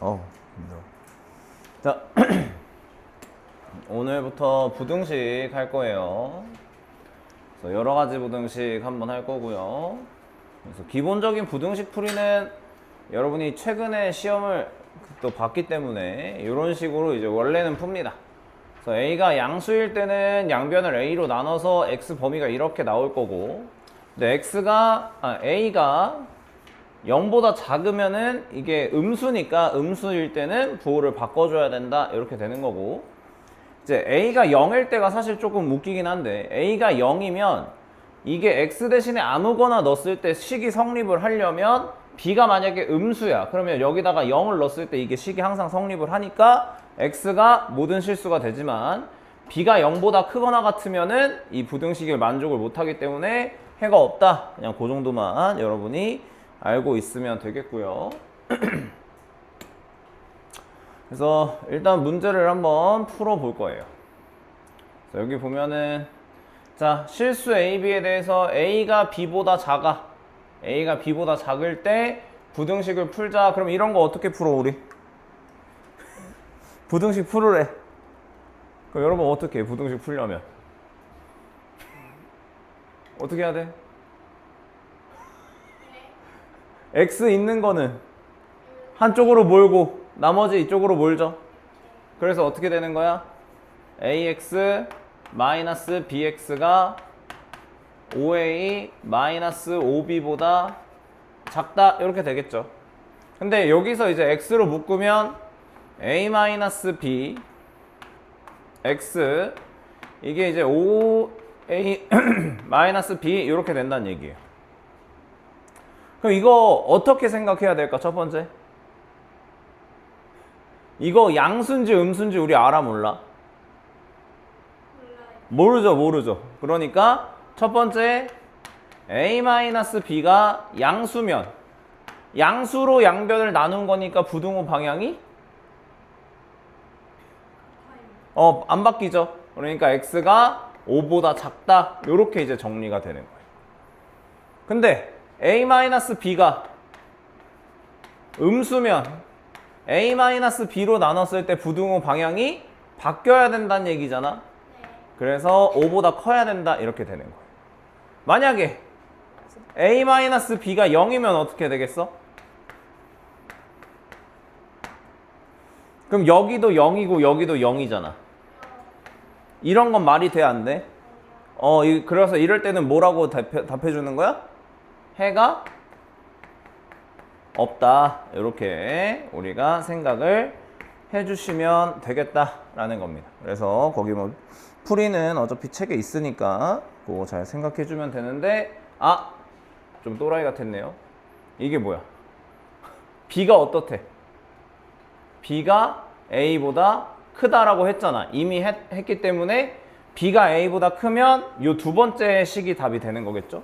힘들어. 자, 오늘부터 부등식 할 거예요. 그래서 여러 가지 부등식 한번 할 거고요. 그래서 기본적인 부등식 풀이는 여러분이 최근에 시험을 또 봤기 때문에 이런 식으로 이제 원래는 풉니다. 그래서 A가 양수일 때는 양변을 A로 나눠서 X 범위가 이렇게 나올 거고, 근데 A가 0보다 작으면은 이게 음수니까 음수일 때는 부호를 바꿔줘야 된다 이렇게 되는 거고, 이제 A가 0일 때가 사실 조금 웃기긴 한데, A가 0이면 이게 X 대신에 아무거나 넣었을 때 식이 성립을 하려면 B가 만약에 음수야 그러면 여기다가 0을 넣었을 때 이게 식이 항상 성립을 하니까 X가 모든 실수가 되지만, B가 0보다 크거나 같으면은 이 부등식을 만족을 못하기 때문에 해가 없다. 그냥 그 정도만 여러분이 알고 있으면 되겠고요. 그래서 일단 문제를 한번 풀어볼 거예요. 여기 보면은, 자, 실수 A, B에 대해서 A가 B보다 작아. A가 B보다 작을 때 부등식을 풀자. 그럼 이런 거 어떻게 풀어, 우리? 부등식 풀으래. 그럼 여러분 어떻게 해, 부등식 풀려면? 어떻게 해야 돼? X 있는 거는 한쪽으로 몰고 나머지 이쪽으로 몰죠. 그래서 어떻게 되는 거야? AX 마이너스 BX가 5A 마이너스 5B보다 작다 이렇게 되겠죠. 근데 여기서 이제 X로 묶으면 A 마이너스 B X 이게 이제 5A 마이너스 B 이렇게 된다는 얘기예요. 그럼 이거 어떻게 생각해야 될까? 첫 번째, 이거 양수인지 음수인지 우리 알아 몰라? 모르죠. 그러니까 첫 번째 A-B가 양수면 양수로 양변을 나눈 거니까 부등호 방향이 안 바뀌죠. 그러니까 X가 5보다 작다 이렇게 이제 정리가 되는 거예요. 근데 A-B가 음수면 A-B로 나눴을 때 부등호 방향이 바뀌어야 된다는 얘기잖아. 그래서 5보다 커야 된다 이렇게 되는 거예요. 만약에 A-B가 0이면 어떻게 되겠어? 그럼 여기도 0이고 여기도 0이잖아. 이런 건 말이 돼, 안 돼? 그래서 이럴 때는 뭐라고 답해주는 거야? 해가 없다. 이렇게 우리가 생각을 해주시면 되겠다라는 겁니다. 그래서 거기 뭐 풀이는 어차피 책에 있으니까 그거 잘 생각해주면 되는데, 좀 또라이 같았네요. 이게 뭐야? B가 어떻대? B가 A보다 크다라고 했잖아. 이미 했기 때문에 B가 A보다 크면 이 두 번째 식이 답이 되는 거겠죠?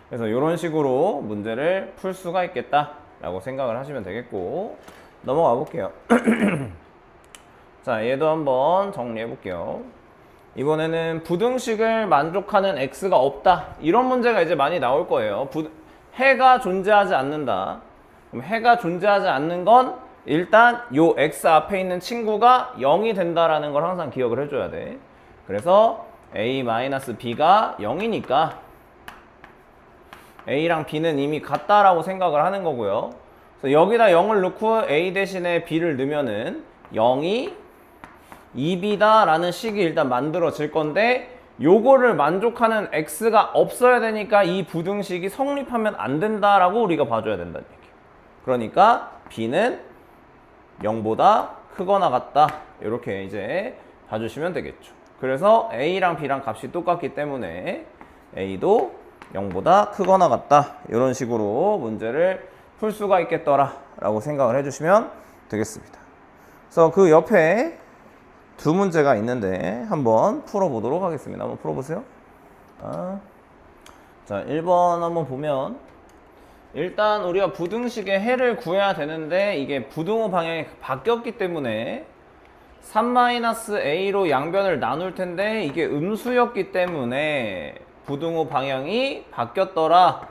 그래서 이런 식으로 문제를 풀 수가 있겠다라고 생각을 하시면 되겠고, 넘어가 볼게요. 자, 얘도 한번 정리해 볼게요. 이번에는 부등식을 만족하는 x가 없다. 이런 문제가 이제 많이 나올 거예요. 해가 존재하지 않는다. 그럼 해가 존재하지 않는 건 일단 요 x 앞에 있는 친구가 0이 된다라는 걸 항상 기억을 해줘야 돼. 그래서 a-b가 0이니까 a랑 b는 이미 같다라고 생각을 하는 거고요. 그래서 여기다 0을 넣고 a 대신에 b를 넣으면은 0이 2b다 라는 식이 일단 만들어질 건데, 요거를 만족하는 x가 없어야 되니까 이 부등식이 성립하면 안 된다라고 우리가 봐줘야 된다는 얘기예요. 그러니까 b는 0보다 크거나 같다 이렇게 이제 봐주시면 되겠죠. 그래서 a랑 b랑 값이 똑같기 때문에 a도 0보다 크거나 같다 이런 식으로 문제를 풀 수가 있겠더라 라고 생각을 해주시면 되겠습니다. 그래서 그 옆에 두 문제가 있는데 한번 풀어보도록 하겠습니다. 한번 풀어보세요. 자, 1번 한번 보면, 일단 우리가 부등식의 해를 구해야 되는데 이게 부등호 방향이 바뀌었기 때문에 3-a로 양변을 나눌 텐데 이게 음수였기 때문에 부등호 방향이 바뀌었더라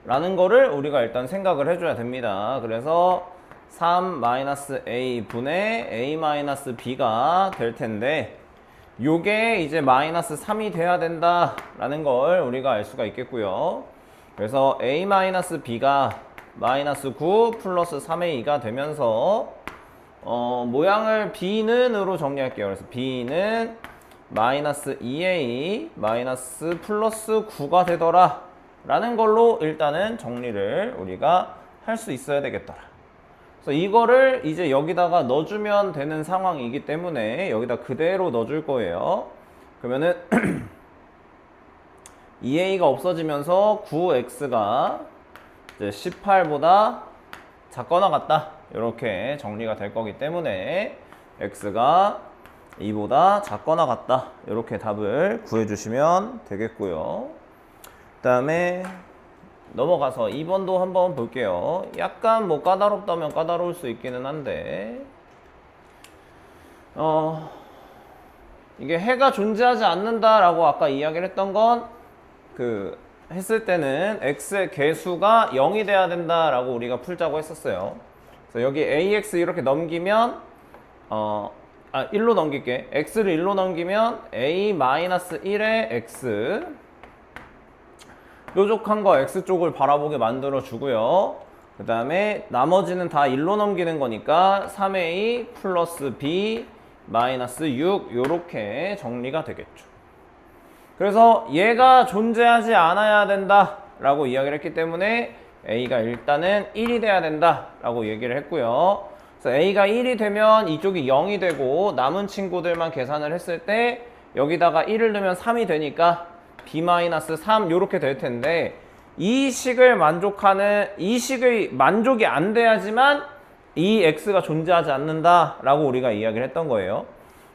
라는 거를 우리가 일단 생각을 해줘야 됩니다. 그래서 3-a 분의 a-b가 될 텐데 요게 이제 마이너스 3이 돼야 된다 라는 걸 우리가 알 수가 있겠고요. 그래서 a-b가 마이너스 9 플러스 3a가 되면서 모양을 b는으로 정리할게요. 그래서 b는 마이너스 2a 마이너스 플러스 9가 되더라 라는 걸로 일단은 정리를 우리가 할 수 있어야 되겠더라. 그래서 이거를 이제 여기다가 넣어주면 되는 상황이기 때문에 여기다 그대로 넣어줄 거예요. 그러면은 2a가 없어지면서 9x가 이제 18보다 작거나 같다 이렇게 정리가 될 거기 때문에 x가 2보다 작거나 같다 이렇게 답을 구해주시면 되겠고요. 그 다음에 넘어가서 2번도 한번 볼게요. 약간 뭐 까다롭다면 까다로울 수 있기는 한데 이게 해가 존재하지 않는다라고 아까 이야기를 했던 건 했을 때는 x의 개수가 0이 돼야 된다라고 우리가 풀자고 했었어요. 그래서 여기 ax 이렇게 넘기면 1로 넘길게. x를 1로 넘기면 a-1의 x 뾰족한 거 x쪽을 바라보게 만들어 주고요. 그 다음에 나머지는 다 1로 넘기는 거니까 3a 플러스 b 마이너스 6 요렇게 정리가 되겠죠. 그래서 얘가 존재하지 않아야 된다 라고 이야기를 했기 때문에 a가 일단은 1이 돼야 된다 라고 얘기를 했고요. 그래서 a가 1이 되면 이쪽이 0이 되고 남은 친구들만 계산을 했을 때 여기다가 1을 넣으면 3이 되니까 b-3 요렇게 될 텐데 이 식의 만족이 안 돼야지만 이 x가 존재하지 않는다 라고 우리가 이야기를 했던 거예요.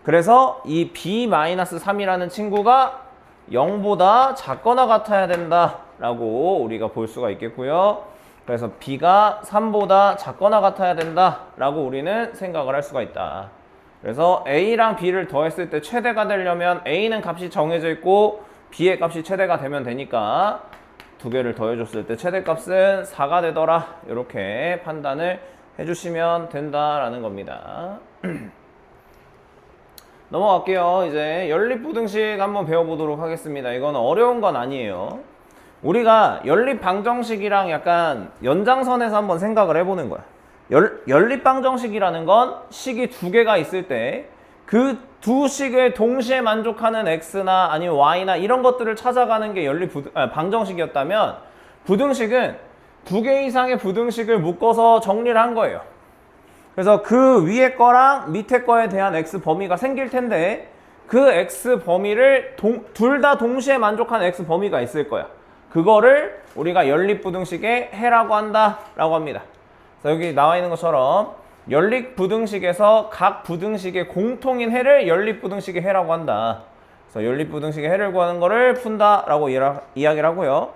그래서 이 b-3이라는 친구가 0보다 작거나 같아야 된다 라고 우리가 볼 수가 있겠고요. 그래서 b가 3보다 작거나 같아야 된다 라고 우리는 생각을 할 수가 있다. 그래서 a랑 b를 더했을 때 최대가 되려면 a는 값이 정해져 있고 b의 값이 최대가 되면 되니까 두 개를 더해줬을 때 최대값은 4가 되더라 이렇게 판단을 해주시면 된다라는 겁니다. 넘어갈게요. 이제 연립부등식 한번 배워보도록 하겠습니다. 이거는 어려운 건 아니에요. 우리가 연립방정식이랑 약간 연장선에서 한번 생각을 해보는 거야. 연립방정식이라는 건 식이 두 개가 있을 때 그 두 식을 동시에 만족하는 x나 아니면 y나 이런 것들을 찾아가는 게 방정식이었다면 부등식은 두 개 이상의 부등식을 묶어서 정리를 한 거예요. 그래서 그 위에 거랑 밑에 거에 대한 x 범위가 생길 텐데 그 x 범위를 둘 다 동시에 만족하는 x 범위가 있을 거야. 그거를 우리가 연립부등식의 해라고 한다라고 합니다. 그래서 여기 나와 있는 것처럼 연립부등식에서 각 부등식의 공통인 해를 연립부등식의 해라고 한다. 그래서 연립부등식의 해를 구하는 거를 푼다라고 이야기를 하고요.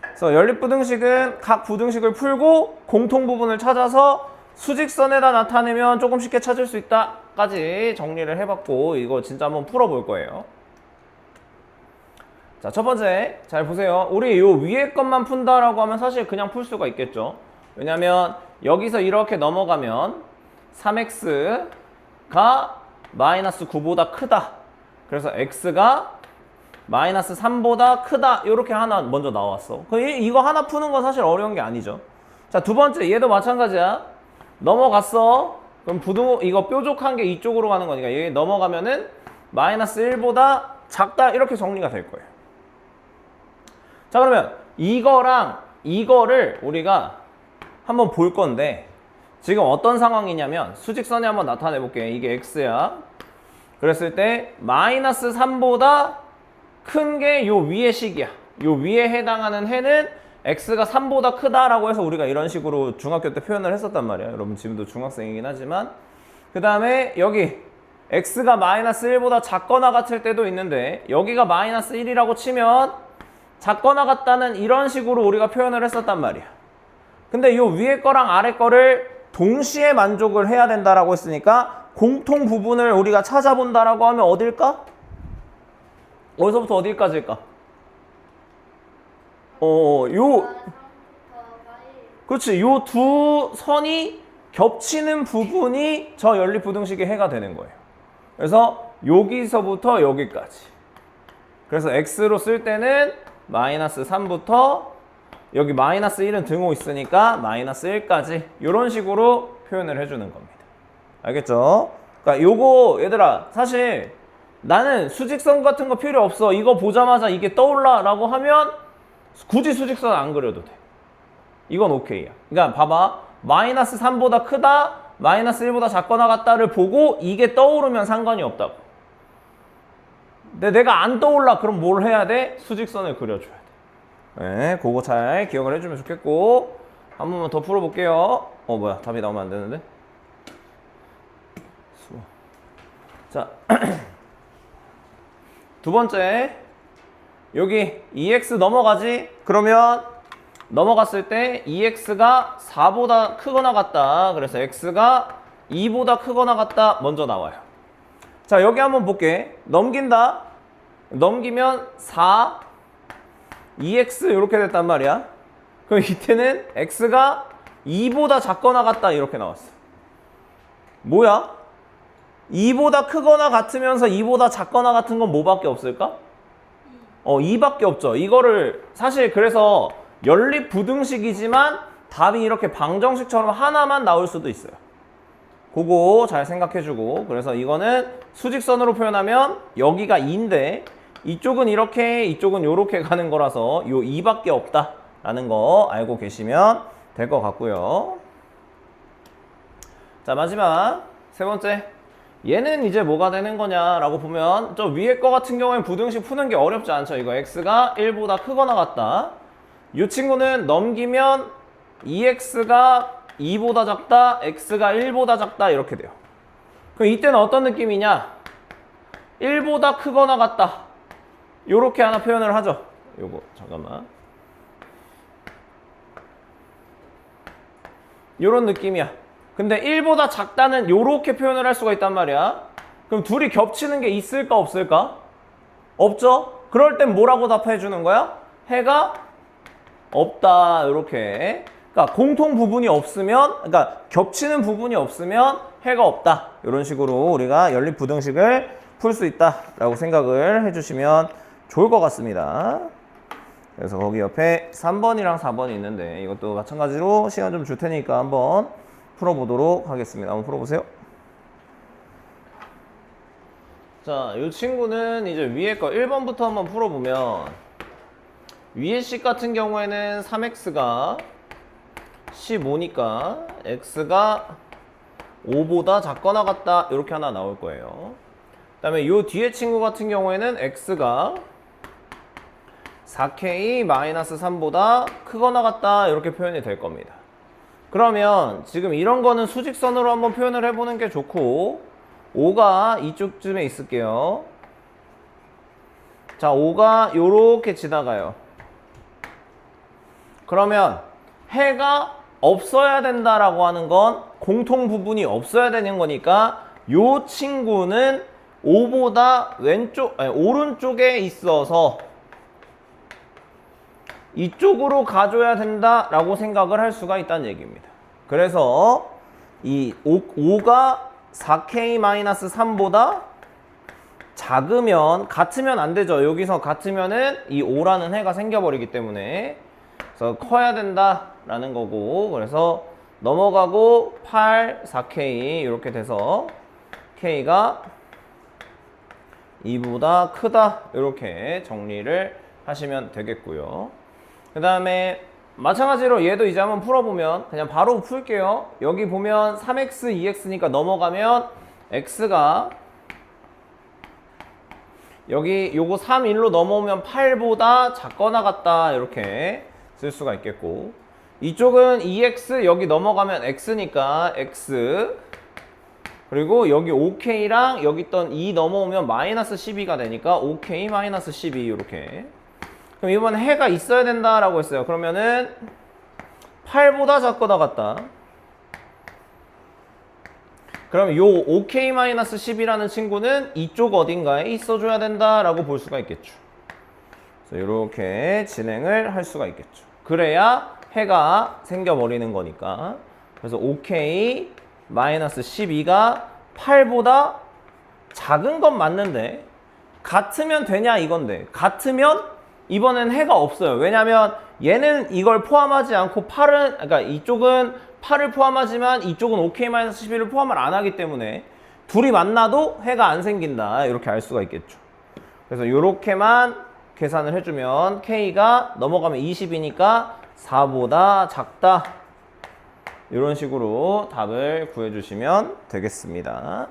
그래서 연립부등식은 각 부등식을 풀고 공통 부분을 찾아서 수직선에다 나타내면 조금 쉽게 찾을 수 있다까지 정리를 해봤고 이거 진짜 한번 풀어볼 거예요. 자, 첫 번째 잘 보세요. 우리 요 위에 것만 푼다라고 하면 사실 그냥 풀 수가 있겠죠. 왜냐면 여기서 이렇게 넘어가면 3x가 마이너스 9보다 크다. 그래서 x가 마이너스 3보다 크다. 이렇게 하나 먼저 나왔어. 이거 하나 푸는 건 사실 어려운 게 아니죠. 자, 두 번째 얘도 마찬가지야. 넘어갔어. 그럼 이거 뾰족한 게 이쪽으로 가는 거니까 얘 넘어가면은 마이너스 1보다 작다. 이렇게 정리가 될 거예요. 자, 그러면 이거랑 이거를 우리가 한번 볼 건데 지금 어떤 상황이냐면 수직선에 한번 나타내 볼게. 이게 x야. 그랬을 때 마이너스 3보다 큰 게 요 위의 식이야. 요 위에 해당하는 해는 x가 3보다 크다라고 해서 우리가 이런 식으로 중학교 때 표현을 했었단 말이야. 여러분 지금도 중학생이긴 하지만 그 다음에 여기 x가 마이너스 1보다 작거나 같을 때도 있는데 여기가 마이너스 1이라고 치면 작거나 같다는 이런 식으로 우리가 표현을 했었단 말이야. 근데 요 위에 거랑 아래 거를 동시에 만족을 해야 된다라고 했으니까 공통 부분을 우리가 찾아본다라고 하면 어딜까? 어디서부터 어디까지일까? 그렇지. 요 두 선이 겹치는 부분이 저 연립부등식의 해가 되는 거예요. 그래서 여기서부터 여기까지. 그래서 x로 쓸 때는 마이너스 3부터 여기 마이너스 1은 등호 있으니까 마이너스 1까지 이런 식으로 표현을 해주는 겁니다. 알겠죠? 그러니까 요거 얘들아 사실 나는 수직선 같은 거 필요 없어. 이거 보자마자 이게 떠올라 라고 하면 굳이 수직선 안 그려도 돼. 이건 오케이야. 그러니까 봐봐. 마이너스 3보다 크다, 마이너스 1보다 작거나 같다를 보고 이게 떠오르면 상관이 없다고. 근데 내가 안 떠올라 그럼 뭘 해야 돼? 수직선을 그려줘야 돼. 네, 그거 잘 기억을 해주면 좋겠고 한 번만 더 풀어볼게요. 뭐야 답이 나오면 안 되는데. 자, 두 번째 여기 2x 넘어가지? 그러면 넘어갔을 때 2x가 4보다 크거나 같다. 그래서 x가 2보다 크거나 같다 먼저 나와요. 자, 여기 한번 볼게. 넘긴다. 넘기면 4 2x 이렇게 됐단 말이야. 그럼 이때는 x가 2보다 작거나 같다 이렇게 나왔어. 뭐야? 2보다 크거나 같으면서 2보다 작거나 같은 건 뭐밖에 없을까? 2밖에 없죠. 이거를 사실 그래서 연립부등식이지만 답이 이렇게 방정식처럼 하나만 나올 수도 있어요. 그거 잘 생각해주고, 그래서 이거는 수직선으로 표현하면 여기가 2인데 이쪽은 이렇게 이쪽은 이렇게 가는 거라서 요 2밖에 없다 라는 거 알고 계시면 될 것 같고요. 자, 마지막 세 번째, 얘는 이제 뭐가 되는 거냐라고 보면 저 위에 거 같은 경우에는 부등식 푸는 게 어렵지 않죠. 이거 x가 1보다 크거나 같다. 이 친구는 넘기면 2x가 2보다 작다, x가 1보다 작다 이렇게 돼요. 그럼 이때는 어떤 느낌이냐? 1보다 크거나 같다. 요렇게 하나 표현을 하죠. 요거 잠깐만. 요런 느낌이야. 근데 1보다 작다는 요렇게 표현을 할 수가 있단 말이야. 그럼 둘이 겹치는 게 있을까 없을까? 없죠? 그럴 땐 뭐라고 답해 주는 거야? 해가 없다. 요렇게. 그러니까 공통 부분이 없으면, 그러니까 겹치는 부분이 없으면 해가 없다. 이런 식으로 우리가 연립부등식을 풀 수 있다라고 생각을 해주시면 좋을 것 같습니다. 그래서 거기 옆에 3번이랑 4번이 있는데 이것도 마찬가지로 시간 좀 줄 테니까 한번 풀어보도록 하겠습니다. 한번 풀어보세요. 자, 이 친구는 이제 위에 거 1번부터 한번 풀어보면 위에 식 같은 경우에는 3x가 15니까 x가 5보다 작거나 같다 이렇게 하나 나올 거예요. 그 다음에 이 뒤에 친구 같은 경우에는 x가 4k-3보다 크거나 같다 이렇게 표현이 될 겁니다. 그러면 지금 이런 거는 수직선으로 한번 표현을 해보는 게 좋고 5가 이쪽쯤에 있을게요. 자, 5가 요렇게 지나가요. 그러면 해가 없어야 된다라고 하는 건 공통 부분이 없어야 되는 거니까 요 친구는 5보다 오른쪽에 있어서 이쪽으로 가줘야 된다라고 생각을 할 수가 있다는 얘기입니다. 그래서 이 5가 4k-3보다 작으면, 같으면 안 되죠. 여기서 같으면은 이 5라는 해가 생겨버리기 때문에 그래서 커야 된다라는 거고, 그래서 넘어가고 8, 4k 이렇게 돼서 k가 2보다 크다 이렇게 정리를 하시면 되겠고요. 그 다음에 마찬가지로 얘도 이제 한번 풀어보면 그냥 바로 풀게요. 여기 보면 3x, 2x니까 넘어가면 x가 여기 요거 3, 1로 넘어오면 8보다 작거나 같다 이렇게 쓸 수가 있겠고, 이쪽은 2x 여기 넘어가면 x니까 x, 그리고 여기 5k랑 여기 있던 2 넘어오면 마이너스 12가 되니까 5k 마이너스 12 이렇게. 그럼 이번에 해가 있어야 된다라고 했어요. 그러면은 8보다 작거나 같다. 그럼 요 5k-10이라는 친구는 이쪽 어딘가에 있어줘야 된다라고 볼 수가 있겠죠. 그래서 이렇게 진행을 할 수가 있겠죠. 그래야 해가 생겨버리는 거니까. 그래서 5K 마이너스 12가 8보다 작은 건 맞는데 같으면 되냐 이건데, 같으면 이번엔 해가 없어요. 왜냐면 얘는 이걸 포함하지 않고 8은, 그러니까 이쪽은 8을 포함하지만 이쪽은 5K-12를 포함을 안 하기 때문에 둘이 만나도 해가 안 생긴다, 이렇게 알 수가 있겠죠. 그래서 이렇게만 계산을 해주면 K가 넘어가면 20이니까 4보다 작다, 이런 식으로 답을 구해주시면 되겠습니다.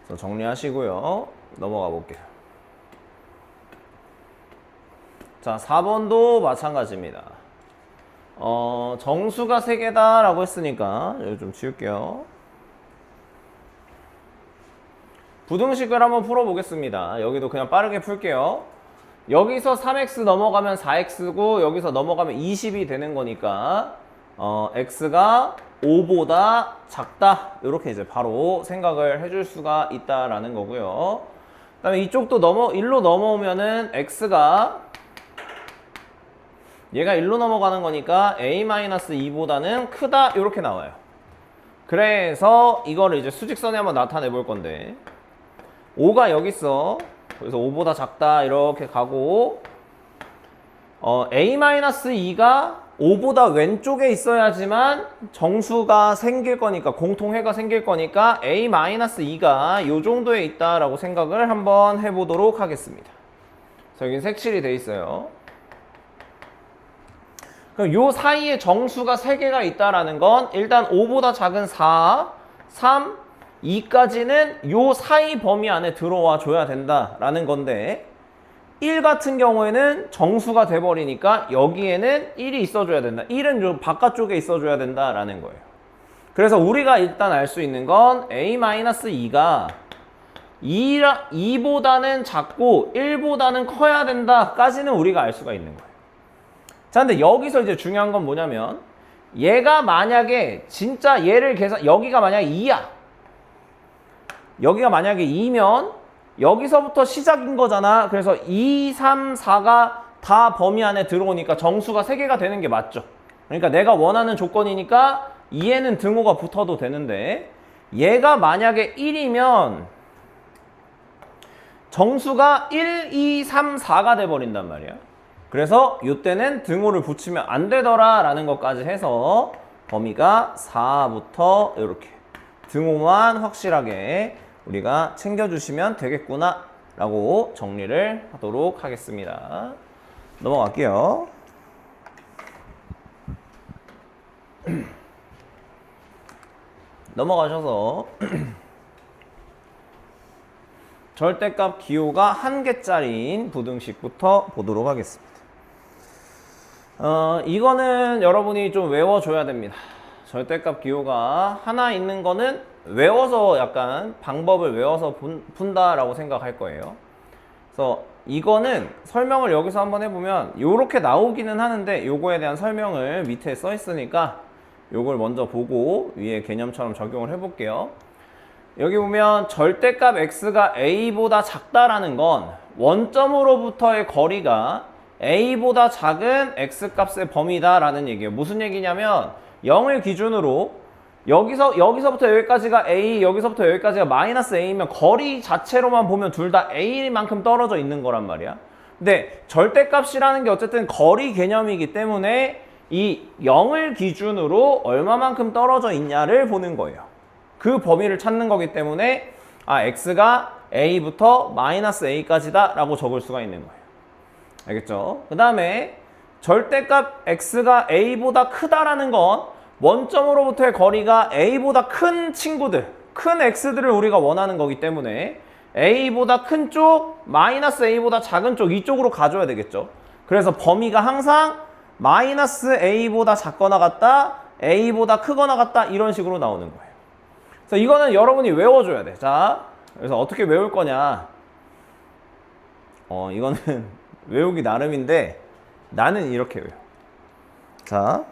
그래서 정리하시고요. 넘어가 볼게요. 자, 4번도 마찬가지입니다. 정수가 3개다 라고 했으니까 여기 좀 지울게요. 부등식을 한번 풀어보겠습니다. 여기도 그냥 빠르게 풀게요. 여기서 3x 넘어가면 4x고 여기서 넘어가면 20이 되는 거니까 x가 5보다 작다, 이렇게 이제 바로 생각을 해줄 수가 있다라는 거고요. 그 다음에 이쪽도 1로 넘어오면은 x가, 얘가 1로 넘어가는 거니까 a-2보다는 크다, 이렇게 나와요. 그래서 이거를 이제 수직선에 한번 나타내 볼 건데, 5가 여기 있어. 그래서 5보다 작다 이렇게 가고, a-2가 5보다 왼쪽에 있어야지만 정수가 생길 거니까, 공통해가 생길 거니까 a-2가 요 정도에 있다라고 생각을 한번 해보도록 하겠습니다. 그래서 여기 색칠이 돼 있어요. 그럼 요 사이에 정수가 3개가 있다라는 건 일단 5보다 작은 4, 3, 2까지는 요 사이 범위 안에 들어와 줘야 된다라는 건데, 1 같은 경우에는 정수가 돼버리니까 여기에는 1이 있어줘야 된다. 1은 요 바깥쪽에 있어줘야 된다라는 거예요. 그래서 우리가 일단 알 수 있는 건 a-2가 2보다는 작고 1보다는 커야 된다까지는 우리가 알 수가 있는 거예요. 자, 근데 여기서 이제 중요한 건 뭐냐면, 얘가 만약에 진짜 얘를 여기가 만약에 2야. 여기가 만약에 2면 여기서부터 시작인 거잖아. 그래서 2, 3, 4가 다 범위 안에 들어오니까 정수가 3개가 되는 게 맞죠. 그러니까 내가 원하는 조건이니까 2에는 등호가 붙어도 되는데, 얘가 만약에 1이면 정수가 1, 2, 3, 4가 돼버린단 말이야. 그래서 이때는 등호를 붙이면 안 되더라 라는 것까지 해서 범위가 4부터 이렇게 등호만 확실하게 우리가 챙겨주시면 되겠구나 라고 정리를 하도록 하겠습니다. 넘어갈게요. 넘어가셔서 절대값 기호가 1개짜리인 부등식부터 보도록 하겠습니다. 이거는 여러분이 좀 외워줘야 됩니다. 절대값 기호가 하나 있는 거는 외워서, 약간 방법을 외워서 푼다라고 생각할 거예요. 그래서 이거는 설명을 여기서 한번 해보면 요렇게 나오기는 하는데, 요거에 대한 설명을 밑에 써 있으니까 요걸 먼저 보고 위에 개념처럼 적용을 해볼게요. 여기 보면 절대값 x가 a보다 작다라는 건 원점으로부터의 거리가 a보다 작은 x값의 범위다라는 얘기예요. 무슨 얘기냐면 0을 기준으로 여기서부터 여기까지가 a, 여기서부터 여기까지가 마이너스 a면 거리 자체로만 보면 둘 다 a만큼 떨어져 있는 거란 말이야. 근데 절대값이라는 게 어쨌든 거리 개념이기 때문에 이 0을 기준으로 얼마만큼 떨어져 있냐를 보는 거예요. 그 범위를 찾는 거기 때문에 x가 a부터 마이너스 a까지다 라고 적을 수가 있는 거예요. 알겠죠? 그 다음에 절대값 x가 a보다 크다라는 건 원점으로부터의 거리가 a보다 큰 친구들, 큰 x들을 우리가 원하는 거기 때문에 a보다 큰 쪽, 마이너스 a보다 작은 쪽, 이쪽으로 가줘야 되겠죠. 그래서 범위가 항상 마이너스 a보다 작거나 같다, a보다 크거나 같다, 이런 식으로 나오는 거예요. 그래서 이거는 여러분이 외워줘야 돼. 자, 그래서 어떻게 외울 거냐. 이거는 외우기 나름인데 나는 이렇게 외워. 자,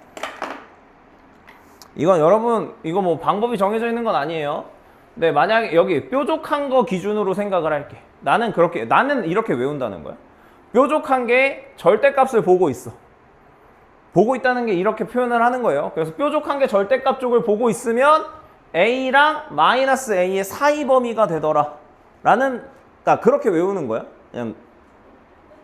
이건 여러분, 이거 뭐 방법이 정해져 있는 건 아니에요. 근데 만약에 여기 뾰족한 거 기준으로 생각을 할게. 나는 이렇게 외운다는 거야. 뾰족한 게 절대값을 보고 있어. 보고 있다는 게 이렇게 표현을 하는 거예요. 그래서 뾰족한 게 절대값 쪽을 보고 있으면 a랑 마이너스 a의 사이 범위가 되더라 라는, 그러니까 그렇게 외우는 거야. 그냥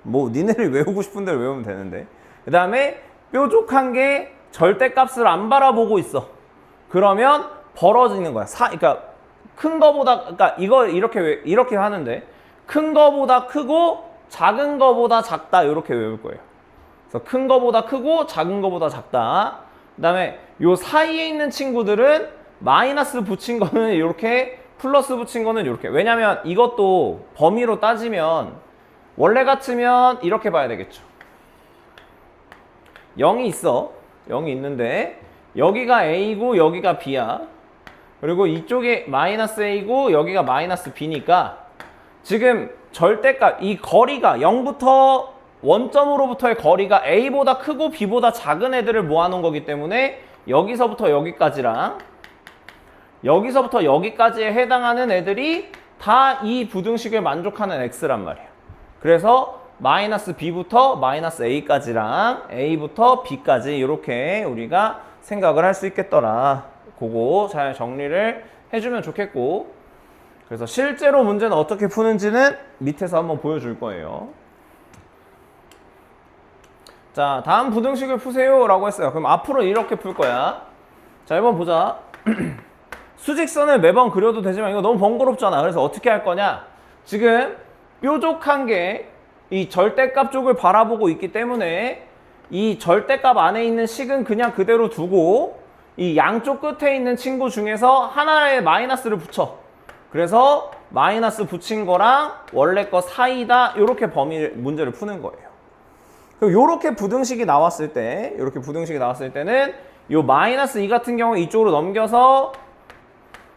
뭐 니네들이 외우고 싶은 대로 외우면 되는데. 그 다음에 뾰족한 게 절대값을 안 바라보고 있어. 그러면 벌어지는 거야. 그러니까 큰 거보다, 그러니까 이걸 이렇게 하는데 큰 거보다 크고 작은 거보다 작다 이렇게 외울 거예요. 그래서 큰 거보다 크고 작은 거보다 작다. 그 다음에 요 사이에 있는 친구들은 마이너스 붙인 거는 이렇게, 플러스 붙인 거는 이렇게. 왜냐면 이것도 범위로 따지면 원래 같으면 이렇게 봐야 되겠죠. 0이 있어. 0이 있는데 여기가 a고 여기가 b야. 그리고 이쪽에 마이너스 a고 여기가 마이너스 b니까 지금 절대값, 이 거리가 0부터 원점으로부터의 거리가 a보다 크고 b보다 작은 애들을 모아놓은 거기 때문에 여기서부터 여기까지랑 여기서부터 여기까지에 해당하는 애들이 다 이 부등식을 만족하는 x란 말이야. 그래서 마이너스 b부터 마이너스 a까지랑 a부터 b까지 이렇게 우리가 생각을 할 수 있겠더라. 그거 잘 정리를 해주면 좋겠고, 그래서 실제로 문제는 어떻게 푸는지는 밑에서 한번 보여줄 거예요. 자, 다음 부등식을 푸세요 라고 했어요. 그럼 앞으로 이렇게 풀 거야. 자, 1번 보자. 수직선을 매번 그려도 되지만 이거 너무 번거롭잖아. 그래서 어떻게 할 거냐. 지금 뾰족한 게 이 절대값 쪽을 바라보고 있기 때문에 이 절대값 안에 있는 식은 그냥 그대로 두고 이 양쪽 끝에 있는 친구 중에서 하나의 마이너스를 붙여. 그래서 마이너스 붙인 거랑 원래 거 사이다. 이렇게 문제를 푸는 거예요. 그럼 요렇게 부등식이 나왔을 때는 요 마이너스 2 같은 경우 이쪽으로 넘겨서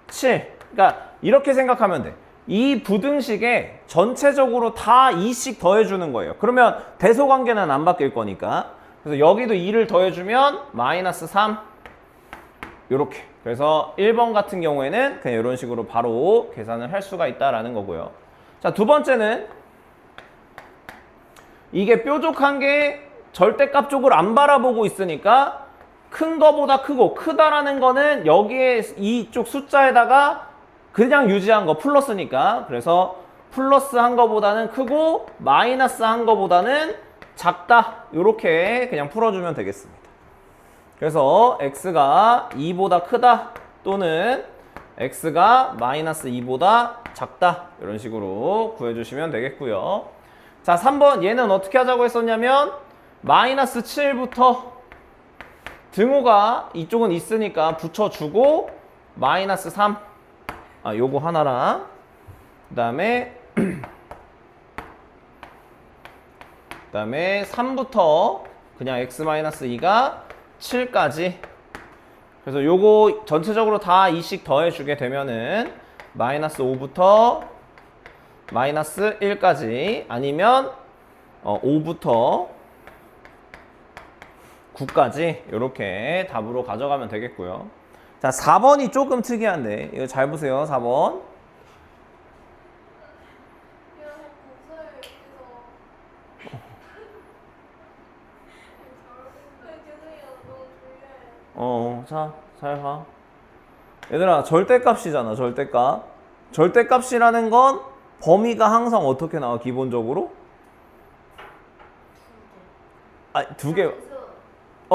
7. 그러니까 이렇게 생각하면 돼. 이 부등식에 전체적으로 다 2씩 더해주는 거예요. 그러면 대소관계는 안 바뀔 거니까. 그래서 여기도 2를 더해주면 마이너스 3. 요렇게. 그래서 1번 같은 경우에는 그냥 이런 식으로 바로 계산을 할 수가 있다라는 거고요. 자, 두 번째는 이게 뾰족한 게 절대값 쪽을 안 바라보고 있으니까 큰 거보다 크고, 크다라는 거는 여기에 이쪽 숫자에다가 그냥 유지한 거 플러스니까, 그래서 플러스 한 거보다는 크고 마이너스 한 거보다는 작다. 이렇게 그냥 풀어주면 되겠습니다. 그래서 x가 2보다 크다 또는 x가 마이너스 2보다 작다. 이런 식으로 구해주시면 되겠고요. 자, 3번 얘는 어떻게 하자고 했었냐면 마이너스 7부터 등호가 이쪽은 있으니까 붙여주고 마이너스 3. 요거 하나랑 그 다음에 3부터 그냥 x-2가 7까지. 그래서 요거 전체적으로 다 2씩 더해주게 되면은 마이너스 5부터 마이너스 1까지, 아니면 5부터 9까지 이렇게 답으로 가져가면 되겠고요. 자, 4번이 조금 특이한데 이거 잘 보세요. 4번. 자, 잘 봐. 얘들아, 절대값이잖아, 절대값. 절대값이라는 건 범위가 항상 어떻게 나와, 기본적으로? 두 개.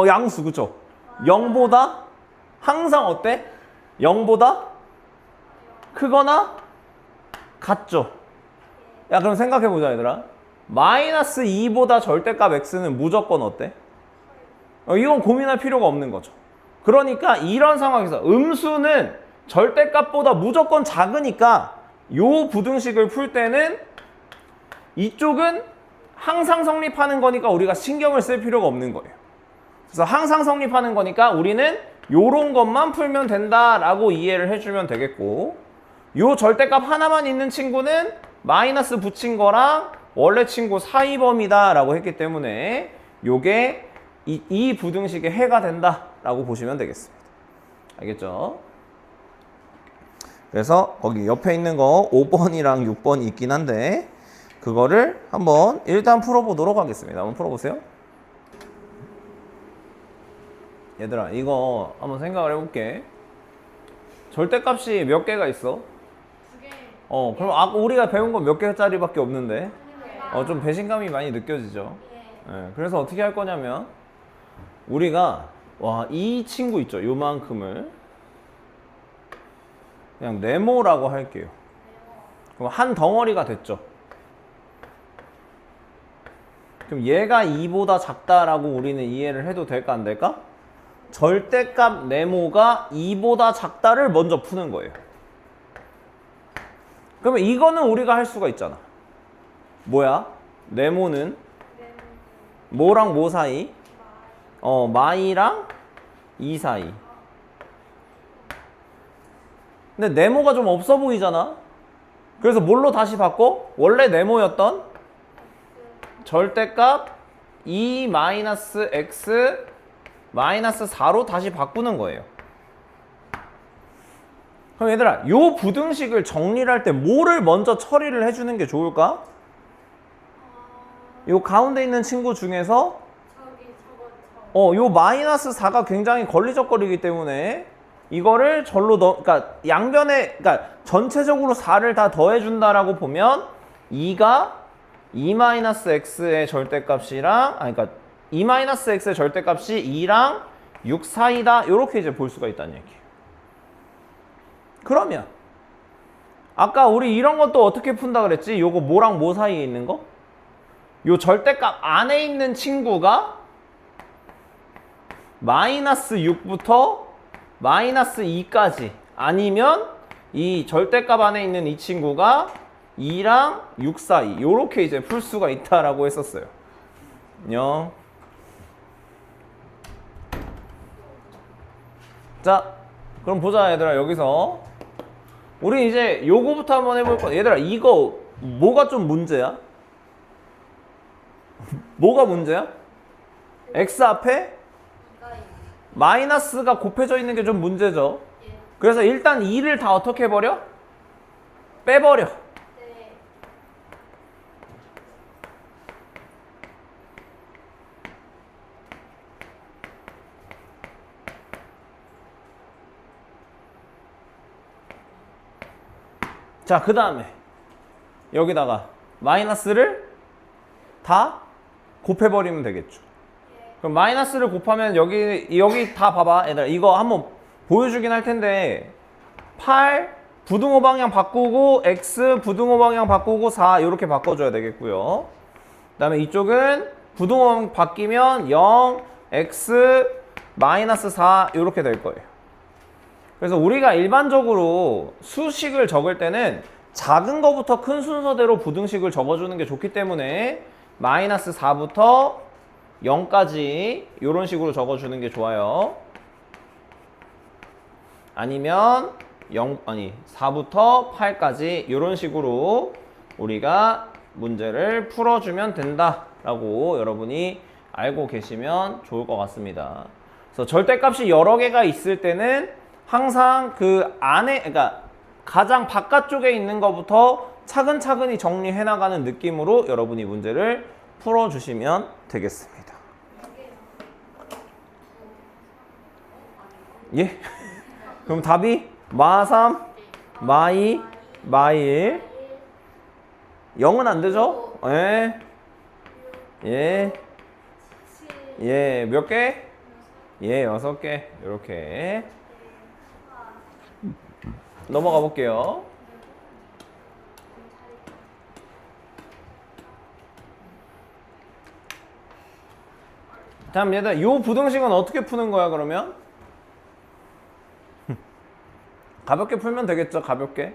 양수, 그쵸? 0보다 항상 어때? 0보다 크거나 같죠? 야, 그럼 생각해보자, 얘들아. 마이너스 2보다 절대값 x는 무조건 어때? 이건 고민할 필요가 없는 거죠. 그러니까 이런 상황에서 음수는 절대값보다 무조건 작으니까 요 부등식을 풀 때는 이쪽은 항상 성립하는 거니까 우리가 신경을 쓸 필요가 없는 거예요. 그래서 항상 성립하는 거니까 우리는 요런 것만 풀면 된다라고 이해를 해주면 되겠고, 요 절대값 하나만 있는 친구는 마이너스 붙인 거랑 원래 친구 사이 범위다라고 했기 때문에 요게 이 부등식의 해가 된다라고 보시면 되겠습니다. 알겠죠? 그래서 거기 옆에 있는 거 5번이랑 6번이 있긴 한데 그거를 한번 일단 풀어보도록 하겠습니다. 한번 풀어보세요. 얘들아 이거 한번 생각을 해볼게. 절대값이 몇 개가 있어? 두 개. 그럼 아까 우리가 배운 건 몇 개짜리밖에 없는데 좀 배신감이 많이 느껴지죠. 예, 그래서 어떻게 할 거냐면 우리가 이 친구 있죠, 요만큼을 그냥 네모라고 할게요. 그럼 한 덩어리가 됐죠. 그럼 얘가 2보다 작다라고 우리는 이해를 해도 될까 안 될까? 절대값 네모가 2보다 작다를 먼저 푸는 거예요. 그러면 이거는 우리가 할 수가 있잖아. 뭐야? 네모는 뭐랑 뭐 사이? 마이랑 2 사이. 근데 네모가 좀 없어 보이잖아. 그래서 뭘로 다시 바꿔? 원래 네모였던 절대값 2-x 4로 다시 바꾸는 거예요. 그럼 얘들아, 요 부등식을 정리를 할 때 뭐를 먼저 처리를 해주는 게 좋을까? 요 가운데 있는 친구 중에서 요 -4가 굉장히 걸리적거리기 때문에 이거를 절로 그러니까 양변에, 그러니까 전체적으로 4를 다 더해준다라고 보면 2가 2-x의 절대값이랑, 그러니까 2-x의 절대값이 2랑 6 사이다. 이렇게 이제 볼 수가 있다는 얘기예요. 그러면 아까 우리 이런 것도 어떻게 푼다 그랬지? 요거 뭐랑 뭐 사이에 있는 거? 요 절대값 안에 있는 친구가 -6부터 -2까지 아니면 이 절대값 안에 있는 이 친구가 2랑 6 사이 요렇게 이제 풀 수가 있다라고 했었어요. 안녕. 자, 그럼 보자 얘들아. 여기서 우리 이제 요거부터 한번 해볼 거야. 얘들아 이거 뭐가 좀 문제야? 뭐가 문제야? x 앞에 마이너스가 곱해져 있는 게 좀 문제죠. 그래서 일단 2를 다 어떻게 해버려? 빼버려. 자, 그 다음에 여기다가 마이너스를 다 곱해버리면 되겠죠. 그럼 마이너스를 곱하면 여기 다 봐봐. 얘들아 이거 한번 보여주긴 할 텐데 8 부등호 방향 바꾸고 x 부등호 방향 바꾸고 4 이렇게 바꿔줘야 되겠고요. 그 다음에 이쪽은 부등호 방향 바뀌면 0 x 마이너스 4 이렇게 될 거예요. 그래서 우리가 일반적으로 수식을 적을 때는 작은 거부터 큰 순서대로 부등식을 적어주는 게 좋기 때문에 마이너스 4부터 0까지 이런 식으로 적어주는 게 좋아요. 아니면 4부터 8까지 이런 식으로 우리가 문제를 풀어주면 된다라고 여러분이 알고 계시면 좋을 것 같습니다. 그래서 절대값이 여러 개가 있을 때는 항상 그 안에, 그러니까 가장 바깥쪽에 있는 것부터 차근차근히 정리해 나가는 느낌으로 여러분이 문제를 풀어주시면 되겠습니다. 예? 그럼 답이 마3, 마2, 마1. 0은 안 되죠? 예. 예. 예. 몇 개? 예, 6개. 이렇게. 넘어가 볼게요. 다음 얘들아, 요 부등식은 어떻게 푸는 거야 그러면? 가볍게 풀면 되겠죠. 가볍게.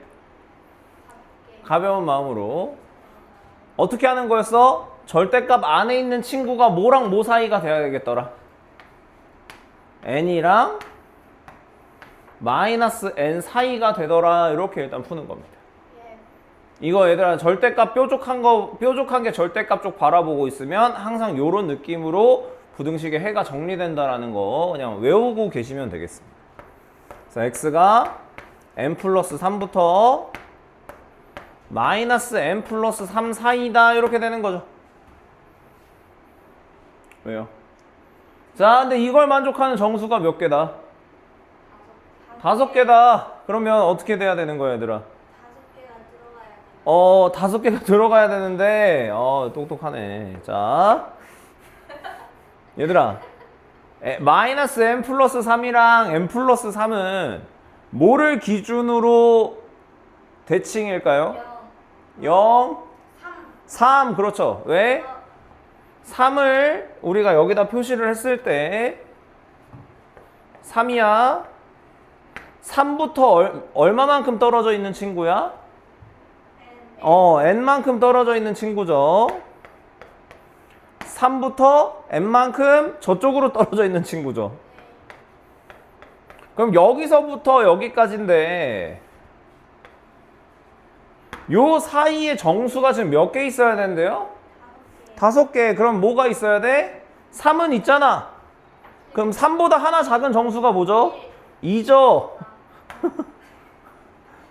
가벼운 마음으로. 어떻게 하는 거였어? 절대값 안에 있는 친구가 뭐랑 뭐 사이가 돼야 되겠더라? n이랑 마이너스 n 사이가 되더라. 이렇게 일단 푸는 겁니다. 이거 얘들아 절대값 뾰족한 게 절대값 쪽 바라보고 있으면 항상 요런 느낌으로 부등식의 해가 정리된다라는 거 그냥 외우고 계시면 되겠습니다. 그래서 x가 n 플러스 3부터 마이너스 n 플러스 3 사이다 이렇게 되는 거죠. 왜요? 자, 근데 이걸 만족하는 정수가 몇 개다? 5개다. 그러면 어떻게 돼야 되는 거야, 얘들아? 5개가 들어가야 돼. 5개가 들어가야 되는데, 똑똑하네. 자, 얘들아, 마이너스 n 플러스 3이랑 n 플러스 3은 뭐를 기준으로 대칭일까요? 0, 3, 그렇죠. 왜? 3을 우리가 여기다 표시를 했을 때 3이야. 3부터 얼마만큼 떨어져 있는 친구야? n만큼 떨어져 있는 친구죠. 3부터 n만큼 저쪽으로 떨어져 있는 친구죠. 그럼 여기서부터 여기까지인데 요 사이에 정수가 지금 몇 개 있어야 되는데요? 5개. 그럼 뭐가 있어야 돼? 3은 있잖아. 그럼 3보다 하나 작은 정수가 뭐죠? 2죠.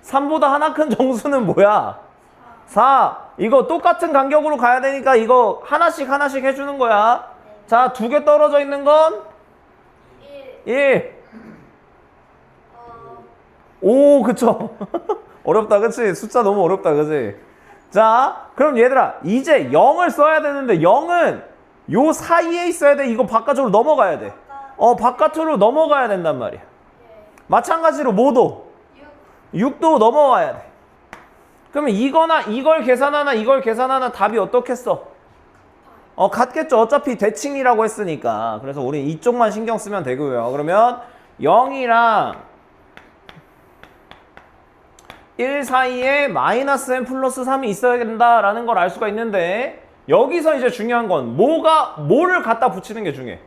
3보다 하나 큰 정수는 뭐야? 4. 이거 똑같은 간격으로 가야 되니까 이거 하나씩 해주는 거야. 자, 2개 떨어져 있는 건 1. 5, 그쵸? 어렵다, 그치? 숫자 너무 어렵다, 그치? 자, 그럼 얘들아, 이제 0을 써야 되는데 0은 요 사이에 있어야 돼. 이거 바깥으로 넘어가야 돼. 바깥으로 넘어가야 된단 말이야. 마찬가지로 뭐도 6도 넘어와야 돼. 그러면 이거나 이걸 계산하나 이걸 계산하나 답이 어떻겠어? 같겠죠. 어차피 대칭이라고 했으니까. 그래서 우리 이쪽만 신경 쓰면 되고요. 그러면 0이랑 1 사이에 마이너스 n 플러스 3이 있어야 된다라는 걸 알 수가 있는데 여기서 이제 중요한 건 뭐를 갖다 붙이는 게 중요해.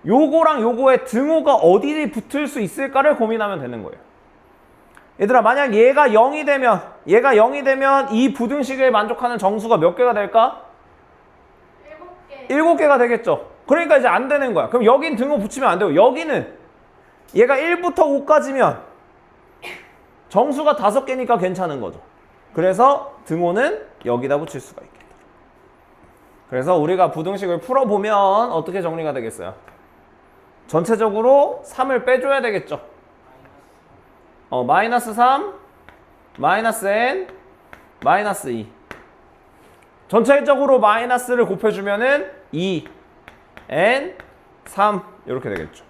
요거랑 요거의 등호가 어디 붙을 수 있을까를 고민하면 되는 거예요. 얘들아, 만약 얘가 0이 되면 이 부등식을 만족하는 정수가 몇 개가 될까? 7개가 되겠죠. 그러니까 이제 안 되는 거야. 그럼 여긴 등호 붙이면 안 되고 여기는 얘가 1부터 5까지면 정수가 5개니까 괜찮은 거죠. 그래서 등호는 여기다 붙일 수가 있겠다. 그래서 우리가 부등식을 풀어보면 어떻게 정리가 되겠어요? 전체적으로 3을 빼줘야 되겠죠. 마이너스 3, 마이너스 n, 마이너스 2. 전체적으로 마이너스를 곱해주면은 2, n, 3 이렇게 되겠죠.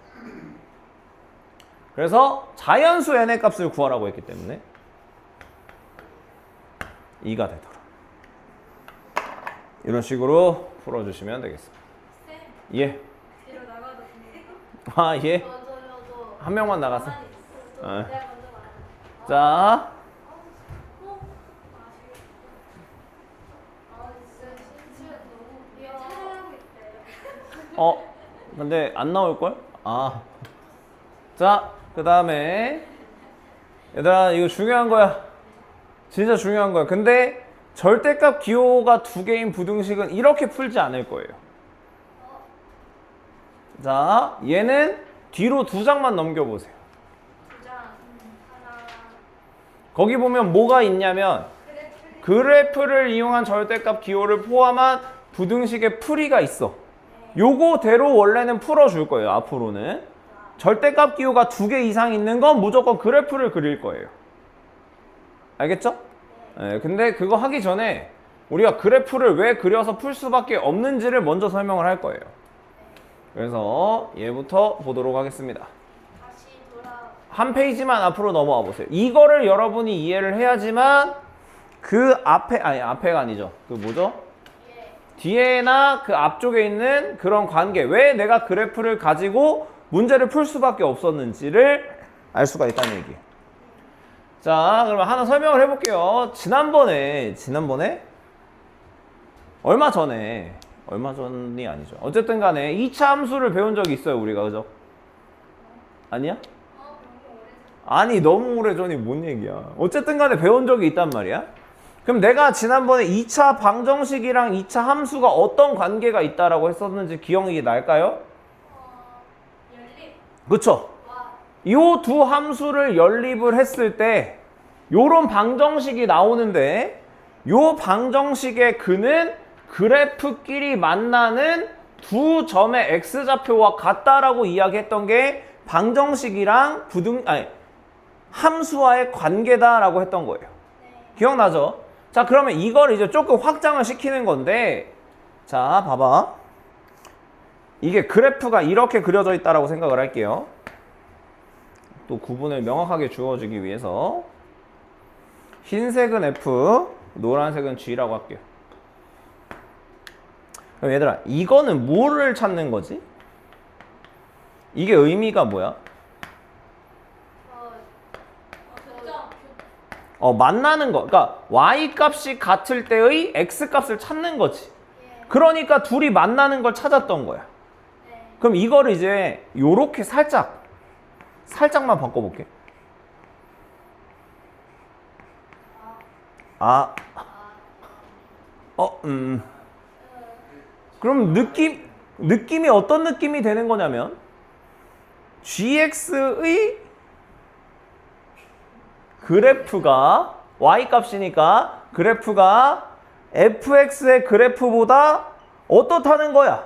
그래서 자연수 n의 값을 구하라고 했기 때문에 2가 되더라. 이런 식으로 풀어주시면 되겠습니다. 예. 뒤로 나가도 돼요? 아, 예. 저도 한 명만 나갔어. 가만히 있어도 어. 내가 먼저 말해. 자, 진짜 진짜 너무 촬영하고 있어요. 근데 안 나올걸? 아. 자, 그 다음에 얘들아, 이거 중요한 거야. 진짜 중요한 거야. 근데 절대값 기호가 2개인 부등식은 이렇게 풀지 않을 거예요. 자, 얘는 뒤로 2장만 넘겨보세요. 2장 하나. 거기 보면 뭐가 있냐면 그래프를 이용한 절대값 기호를 포함한 부등식의 풀이가 있어. 요거대로 원래는 풀어줄 거예요. 앞으로는 절대값 기호가 2개 이상 있는 건 무조건 그래프를 그릴 거예요. 알겠죠? 네, 근데 그거 하기 전에 우리가 그래프를 왜 그려서 풀 수밖에 없는지를 먼저 설명을 할 거예요. 그래서 얘부터 보도록 하겠습니다. 다시 돌아. 한 페이지만 앞으로 넘어와 보세요. 이거를 여러분이 이해를 해야지만 그 앞에가 아니죠. 그 뭐죠? 뒤에나 그 앞쪽에 있는 그런 관계, 왜 내가 그래프를 가지고 문제를 풀 수밖에 없었는지를 알 수가 있다는 얘기예요. 자, 그러면 하나 설명을 해볼게요. 지난번에 얼마 전이 아니죠. 어쨌든 간에 2차 함수를 배운 적이 있어요, 우리가. 그죠? 아니야? 아니, 너무 오래전이 뭔 얘기야. 어쨌든 간에 배운 적이 있단 말이야. 그럼 내가 지난번에 2차 방정식이랑 2차 함수가 어떤 관계가 있다라고 했었는지 기억이 날까요? 연립. 그쵸? 요 두 함수를 연립을 했을 때 요런 방정식이 나오는데 요 방정식의 근은 그래프끼리 만나는 두 점의 x좌표와 같다라고 이야기했던 게 방정식이랑 함수와의 관계다라고 했던 거예요. 네. 기억나죠? 자, 그러면 이걸 이제 조금 확장을 시키는 건데, 자, 봐봐. 이게 그래프가 이렇게 그려져 있다라고 생각을 할게요. 또 구분을 명확하게 주어주기 위해서 흰색은 F, 노란색은 G라고 할게요. 그럼 얘들아, 이거는 뭐를 찾는 거지? 이게 의미가 뭐야? 만나는 거. 그러니까 y 값이 같을 때의 x 값을 찾는 거지. 예. 그러니까 둘이 만나는 걸 찾았던 거야. 네. 그럼 이거를 이제 요렇게 살짝만 바꿔볼게. 그럼 느낌이 어떤 느낌이 되는 거냐면 gx의 그래프가 y 값이니까 그래프가 fx의 그래프보다 어떻다는 거야?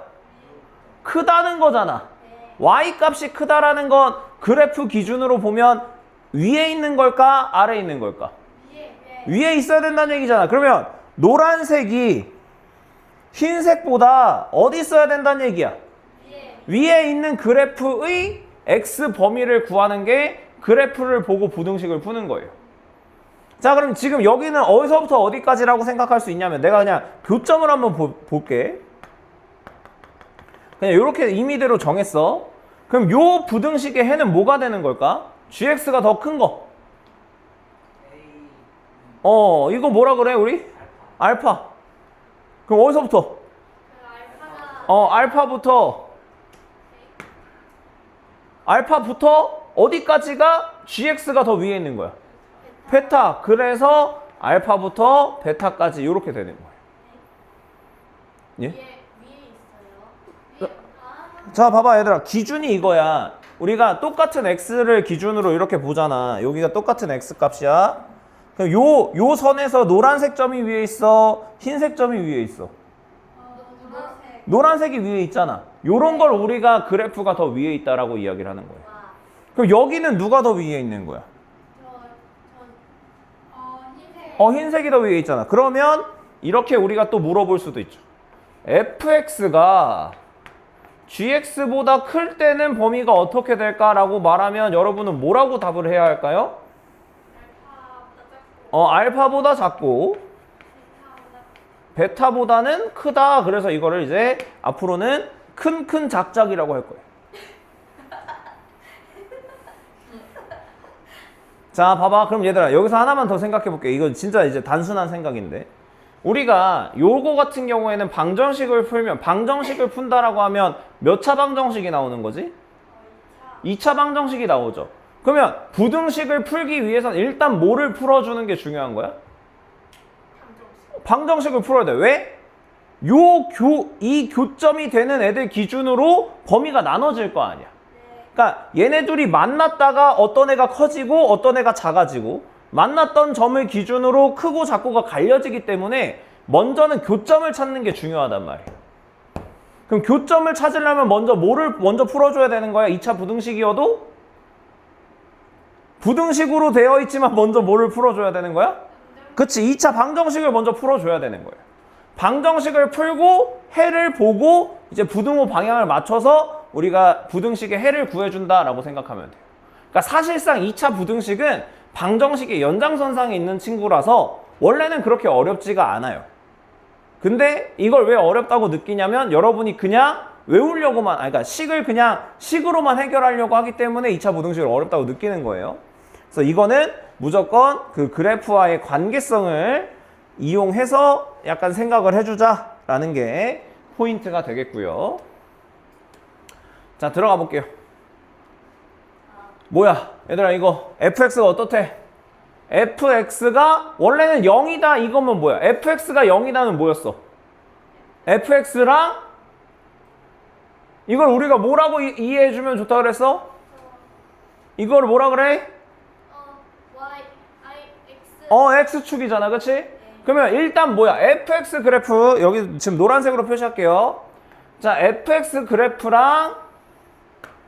크다는 거잖아. 네. y 값이 크다라는 건 그래프 기준으로 보면 위에 있는 걸까? 아래에 있는 걸까? 위에. 위에 있어야 된다는 얘기잖아. 그러면 노란색이 흰색보다 어디 있어야 된다는 얘기야? 위에 있는 그래프의 x 범위를 구하는 게 그래프를 보고 부등식을 푸는 거예요. 자, 그럼 지금 여기는 어디서부터 어디까지라고 생각할 수 있냐면 내가 그냥 교점을 한번 볼게. 그냥 이렇게 임의대로 정했어. 그럼 요 부등식의 해는 뭐가 되는 걸까? gx가 더 큰 거. 이거 뭐라 그래 우리? 알파. 그럼 어디서부터? 그 알파부터 어디까지가 gx가 더 위에 있는 거야? 베타. 그래서 알파부터 베타까지 이렇게 되는 거예요. 예? 위에 있어요. 자, 봐봐 얘들아. 기준이 이거야. 우리가 똑같은 x를 기준으로 이렇게 보잖아. 여기가 똑같은 x 값이야. 그럼 요 선에서 노란색 점이 위에 있어? 흰색 점이 위에 있어? 노란색. 노란색이 위에 있잖아. 요런 걸 우리가 그래프가 더 위에 있다라고 이야기를 하는 거야. 그럼 여기는 누가 더 위에 있는 거야? 흰색. 흰색이 더 위에 있잖아. 그러면 이렇게 우리가 또 물어볼 수도 있죠. fx가 gx보다 클 때는 범위가 어떻게 될까라고 말하면 여러분은 뭐라고 답을 해야 할까요? 알파보다 작고 베타보다는 크다. 그래서 이거를 이제 앞으로는 큰 작작이라고 할 거예요. 자, 봐봐. 그럼 얘들아, 여기서 하나만 더 생각해 볼게. 이건 진짜 이제 단순한 생각인데, 우리가 요거 같은 경우에는 방정식을 푼다라고 하면 몇 차 방정식이 나오는 거지? 2차 방정식이 나오죠. 그러면 부등식을 풀기 위해서는 일단 뭐를 풀어주는 게 중요한 거야? 방정식을 풀어야 돼. 왜? 이 교점이 되는 애들 기준으로 범위가 나눠질 거 아니야. 그러니까 얘네 둘이 만났다가 어떤 애가 커지고 어떤 애가 작아지고, 만났던 점을 기준으로 크고 작고가 갈려지기 때문에 먼저는 교점을 찾는 게 중요하단 말이야. 그럼 교점을 찾으려면 뭐를 먼저 풀어줘야 되는 거야? 2차 부등식이어도? 부등식으로 되어 있지만 먼저 뭐를 풀어줘야 되는 거야? 그치, 2차 방정식을 먼저 풀어줘야 되는 거예요. 방정식을 풀고 해를 보고 이제 부등호 방향을 맞춰서 우리가 부등식의 해를 구해준다라고 생각하면 돼요. 그러니까 사실상 2차 부등식은 방정식의 연장선상에 있는 친구라서 원래는 그렇게 어렵지가 않아요. 근데 이걸 왜 어렵다고 느끼냐면 여러분이 그냥 외우려고만, 그러니까 식을 그냥 식으로만 해결하려고 하기 때문에 2차 부등식을 어렵다고 느끼는 거예요. 그래서 이거는 무조건 그 그래프와의 관계성을 이용해서 약간 생각을 해주자라는 게 포인트가 되겠고요. 자, 들어가 볼게요. 뭐야 얘들아, 이거 fx가 어떻대? fx가 원래는 0이다 이거면 뭐야? fx가 0이다는 뭐였어? fx랑 이걸 우리가 뭐라고 이해해주면 좋다 그랬어? 이걸 뭐라 그래? x축이잖아, 그치? 그러면 일단 뭐야? fx 그래프, 여기 지금 노란색으로 표시할게요. 자, fx 그래프랑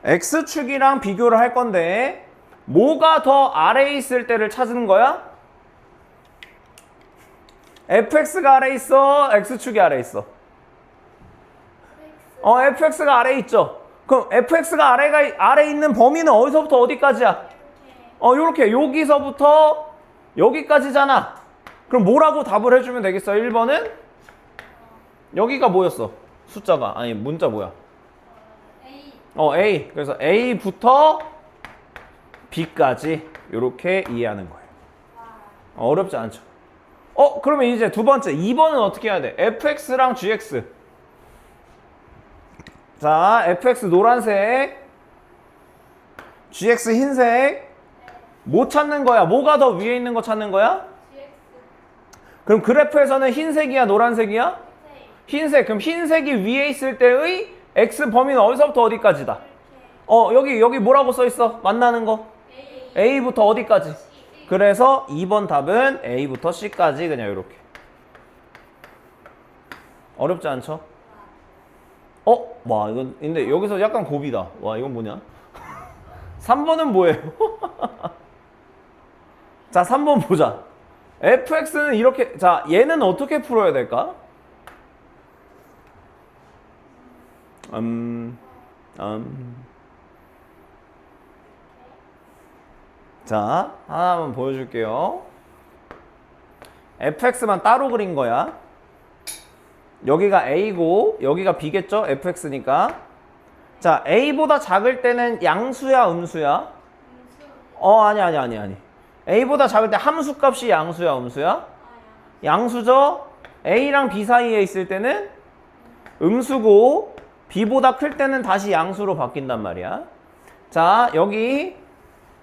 x축이랑 비교를 할 건데 뭐가 더 아래에 있을 때를 찾는 거야? fx가 아래에 있어? x축이 아래에 있어? fx가 아래에 있죠? 그럼 fx가 아래에 있는 범위는 어디서부터 어디까지야? 요렇게 여기서부터 여기까지잖아. 그럼 뭐라고 답을 해주면 되겠어? 1번은? 여기가 뭐였어? 숫자가 아니 문자 뭐야? A. A. 그래서 A부터 B까지 이렇게 이해하는 거예요. 어렵지 않죠? 그러면 이제 두 번째 2번은 어떻게 해야 돼? fx랑 gx. 자, fx 노란색, gx 흰색. 뭐 찾는 거야? 뭐가 더 위에 있는 거 찾는 거야? GX. 그럼 그래프에서는 흰색이야, 노란색이야? 흰색. 그럼 흰색이 위에 있을 때의 x 범위는 어디서부터 어디까지다? 여기 뭐라고 써 있어? 만나는 거? A부터 어디까지? 그래서 2번 답은 A부터 C까지 그냥 이렇게. 어렵지 않죠? 와, 이건 근데 여기서 약간 고비다. 와, 이건 뭐냐? 3번은 뭐예요? 자, 3번 보자. fx는 이렇게, 자, 얘는 어떻게 풀어야 될까? 자, 하나만 보여줄게요. fx만 따로 그린 거야. 여기가 a고 여기가 b겠죠? fx니까. 자, a보다 작을 때는 양수야, 음수야? 아니. a보다 작을 때 함수값이 양수야, 음수야? 양수죠? a랑 b 사이에 있을 때는 음수고 b보다 클 때는 다시 양수로 바뀐단 말이야. 자, 여기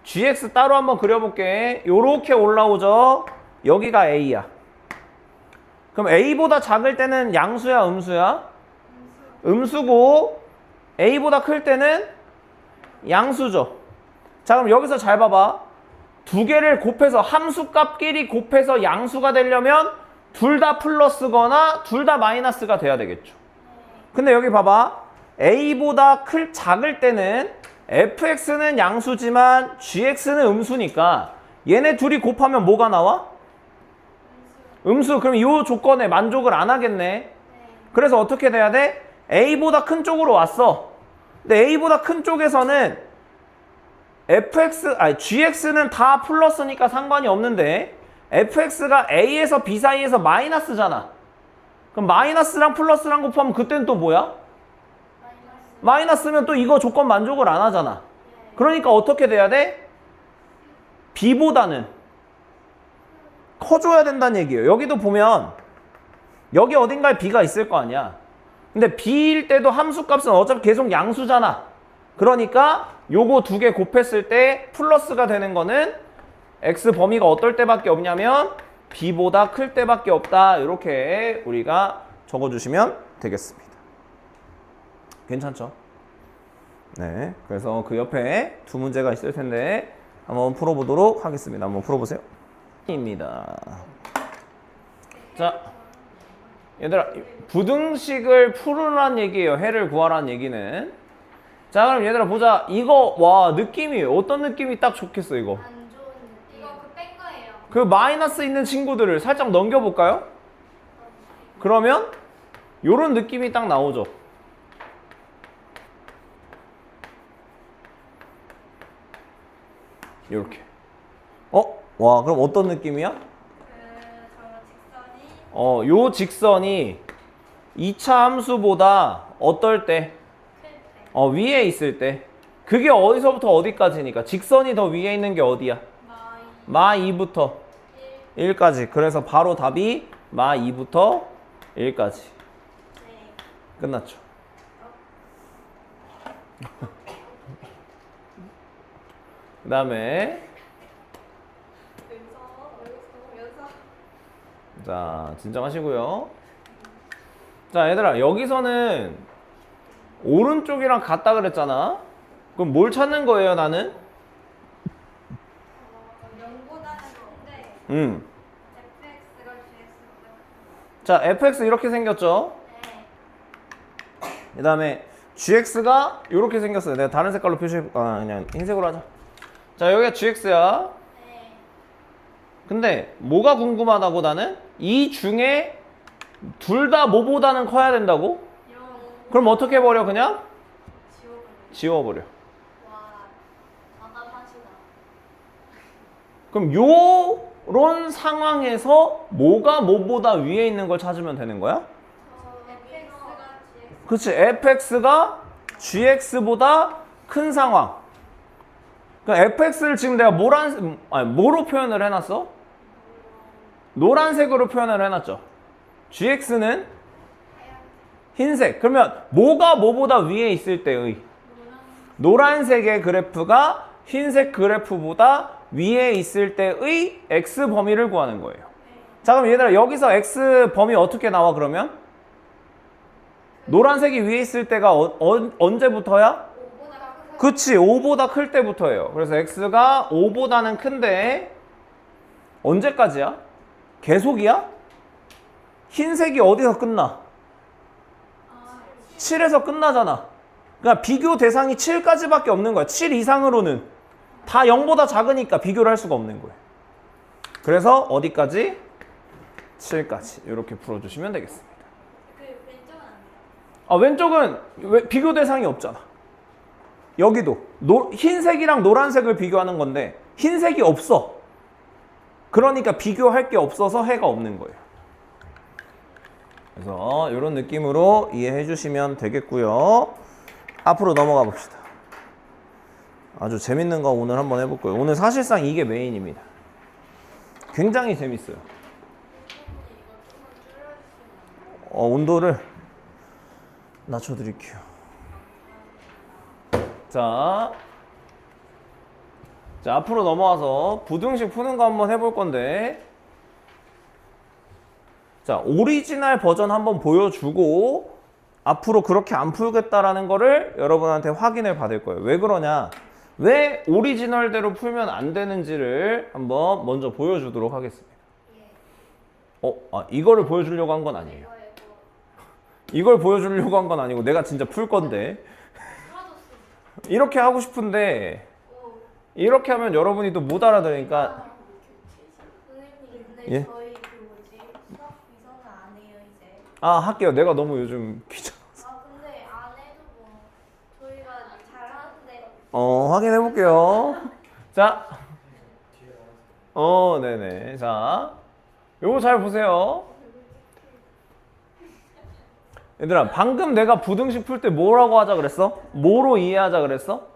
gx 따로 한번 그려볼게. 요렇게 올라오죠? 여기가 a야. 그럼 a보다 작을 때는 양수야, 음수야? 음수고 a보다 클 때는 양수죠. 자, 그럼 여기서 잘 봐봐. 두 개를 곱해서 함수값끼리 곱해서 양수가 되려면 둘 다 플러스거나 둘 다 마이너스가 돼야 되겠죠. 근데 여기 봐봐. a보다 작을 때는 fx는 양수지만 gx는 음수니까 얘네 둘이 곱하면 뭐가 나와? 음수. 그럼 이 조건에 만족을 안 하겠네. 그래서 어떻게 돼야 돼? a보다 큰 쪽으로 왔어. 근데 a보다 큰 쪽에서는 gx는 다 플러스니까 상관이 없는데 fx가 a에서 b 사이에서 마이너스잖아. 그럼 마이너스랑 플러스랑 곱하면 그땐 또 뭐야? 마이너스면 또 이거 조건 만족을 안 하잖아. 그러니까 어떻게 돼야 돼? b보다는 커줘야 된다는 얘기예요. 여기도 보면 여기 어딘가에 b가 있을 거 아니야. 근데 b일 때도 함수값은 어차피 계속 양수잖아. 그러니까 요거 두 개 곱했을 때 플러스가 되는 거는 x 범위가 어떨 때밖에 없냐면 b보다 클 때밖에 없다. 이렇게 우리가 적어주시면 되겠습니다. 괜찮죠? 네, 그래서 그 옆에 두 문제가 있을 텐데 한번 풀어보도록 하겠습니다. 한번 풀어보세요. 입니다. 자, 얘들아, 부등식을 풀으란 얘기예요. 해를 구하라는 얘기는. 자, 그럼 얘들아 보자. 이거 와, 느낌이 어떤 느낌이 딱 좋겠어 이거. 안 좋은 느낌. 이거 뺀 거예요. 그 마이너스 있는 친구들을 살짝 넘겨볼까요? 그러면 요런 느낌이 딱 나오죠. 요렇게. 와, 그럼 어떤 느낌이야? 저 직선이 요 직선이 2차 함수보다 어떨 때? 클 때. 위에 있을 때. 그게 어디서부터 어디까지니까. 직선이 더 위에 있는 게 어디야? 마 2부터 1까지. 그래서 바로 답이 마 2부터 1까지. 네. 끝났죠. 그 다음에 여기서 자, 진정하시고요. 자, 얘들아, 여기서는 오른쪽이랑 같다 그랬잖아. 그럼 뭘 찾는 거예요, 나는? 0보다는 건데 fx가 gx보다 자, fx 이렇게 생겼죠? 네. 그 다음에 gx가 이렇게 생겼어요. 내가 다른 색깔로 표시해볼까? 그냥 흰색으로 하자. 자, 여기가 gx야. 네. 근데 뭐가 궁금하다고 나는? 이 중에 둘 다 뭐보다는 커야 된다고? 그럼 어떻게 해버려 그냥? 지워버려. 와, 답답하시다. 그럼 요런 상황에서 뭐가 뭐보다 위에 있는 걸 찾으면 되는 거야? fx가 gx. 그치, fx가 gx보다 큰 상황. 그러니까 fx를 지금 내가 뭐로 표현을 해놨어? 노란색으로 표현을 해놨죠. gx는 흰색. 그러면 뭐가 뭐보다 위에 있을 때의 노란색의 그래프가 흰색 그래프보다 위에 있을 때의 x 범위를 구하는 거예요. 자, 그럼 얘들아 여기서 x 범위 어떻게 나와 그러면? 노란색이 위에 있을 때가 언제부터야? 5보다 크고. 그치, 5보다 클 때부터예요. 그래서 x가 5보다는 큰데 언제까지야? 계속이야? 흰색이 어디서 끝나? 7에서 끝나잖아. 그러니까 비교 대상이 7까지밖에 없는 거야. 7 이상으로는 다 0보다 작으니까 비교를 할 수가 없는 거예요. 그래서 어디까지? 7까지 이렇게 풀어주시면 되겠습니다. 그 왼쪽은 안 돼요. 아, 왼쪽은 왜 비교 대상이 없잖아. 여기도 흰색이랑 노란색을 비교하는 건데 흰색이 없어. 그러니까 비교할 게 없어서 해가 없는 거예요. 그래서 이런 느낌으로 이해해 주시면 되겠고요. 앞으로 넘어가 봅시다. 아주 재밌는 거 오늘 한번 해볼 거예요. 오늘 사실상 이게 메인입니다. 굉장히 재밌어요. 온도를 낮춰드릴게요. 자, 앞으로 넘어와서 부등식 푸는 거 한번 해볼 건데, 자, 오리지널 버전 한번 보여주고 앞으로 그렇게 안 풀겠다라는 거를 여러분한테 확인을 받을 거예요. 왜 그러냐? 왜 오리지널대로 풀면 안 되는지를 한번 먼저 보여주도록 하겠습니다. 이거를 보여주려고 한 건 아니에요. 이걸 보여주려고 한 건 아니고 내가 진짜 풀 건데 이렇게 하고 싶은데 이렇게 하면 여러분이 또 못 알아들으니까. 선생님, 근데 예? 저희 그 뭐지? 수학 비서는 안 해요, 이제. 할게요. 내가 너무 요즘 귀찮아서. 근데 안 해도 뭐 저희가 잘하는데. 확인해 볼게요. 자, 네네. 자, 요거 잘 보세요. 얘들아, 방금 내가 부등식 풀 때 뭐라고 하자 그랬어? 뭐로 이해하자 그랬어?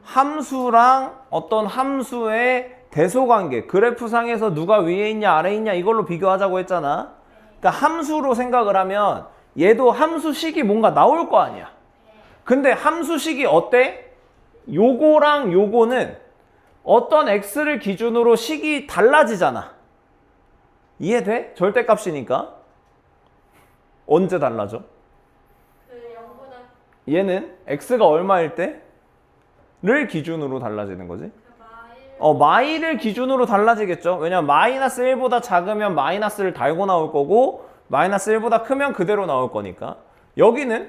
함수랑 어떤 함수의 대소관계, 그래프상에서 누가 위에 있냐 아래에 있냐 이걸로 비교하자고 했잖아. 그러니까 함수로 생각을 하면 얘도 함수식이 뭔가 나올 거 아니야. 근데 함수식이 어때? 요거랑 요거는 어떤 x를 기준으로 식이 달라지잖아. 이해돼? 절대값이니까. 언제 달라져? 그 0보다 얘는 x가 얼마일 때를 기준으로 달라지는 거지. 마일. 마이를 기준으로 달라지겠죠. 왜냐면 마이너스 1보다 작으면 마이너스를 달고 나올 거고 마이너스 1보다 크면 그대로 나올 거니까. 여기는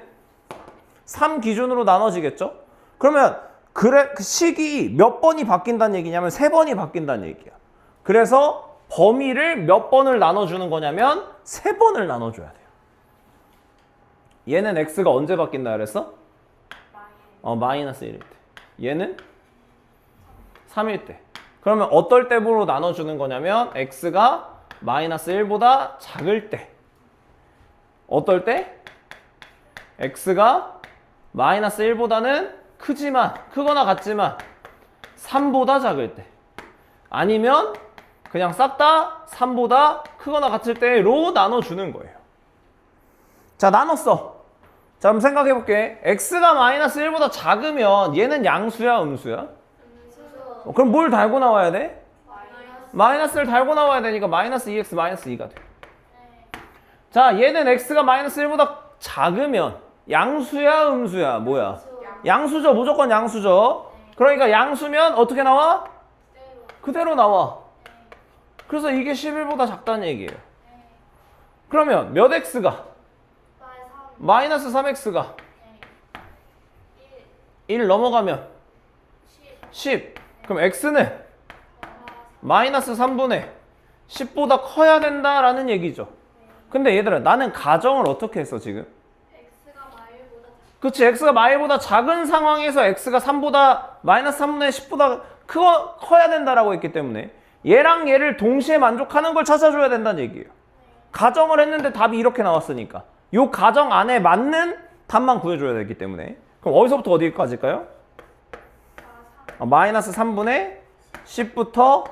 3 기준으로 나눠지겠죠. 그러면 그 식이 몇 번이 바뀐다는 얘기냐면 3번이 바뀐다는 얘기야. 그래서 범위를 몇 번을 나눠주는 거냐면 3번을 나눠줘야 돼요. 얘는 x가 언제 바뀐다 그랬어? 마이너스 1일 때. 얘는 3일 때. 그러면 어떨 때로 나눠주는 거냐면 x가 마이너스 1보다 작을 때. 어떨 때? x가 마이너스 1보다는 크거나 같지만 3보다 작을 때. 아니면 그냥 싹 다 3보다 크거나 같을 때로 나눠주는 거예요. 자, 나눴어. 자, 그럼 생각해 볼게. x가 마이너스 1보다 작으면 얘는 양수야, 음수야? 그럼 뭘 달고 나와야 돼? 마이너스를 달고 나와야 되니까 마이너스 2x 마이너스 2가 돼. 자, 얘는 x가 마이너스 1보다 작으면 양수야, 음수야? 뭐야? 양수죠. 무조건 양수죠. 그러니까 양수면 어떻게 나와? 그대로 나와. 그래서 이게 11보다 작다는 얘기예요. 그러면 몇 x가? 마일 3. 마이너스 3x가 네. 1 넘어가면 10. 그럼 x는 마이너스 3분의 10보다 커야 된다라는 얘기죠. 근데 얘들아, 나는 가정을 어떻게 했어 지금? X가 마일보다 그치, x가 마일보다 작은 상황에서 x가 3보다 마이너스 3분의 10보다 커야 된다라고 했기 때문에 얘랑 얘를 동시에 만족하는 걸 찾아줘야 된다는 얘기예요. 가정을 했는데 답이 이렇게 나왔으니까 요 가정 안에 맞는 답만 구해줘야 되기 때문에 그럼 어디서부터 어디까지일까요? 마이너스 3분의 10부터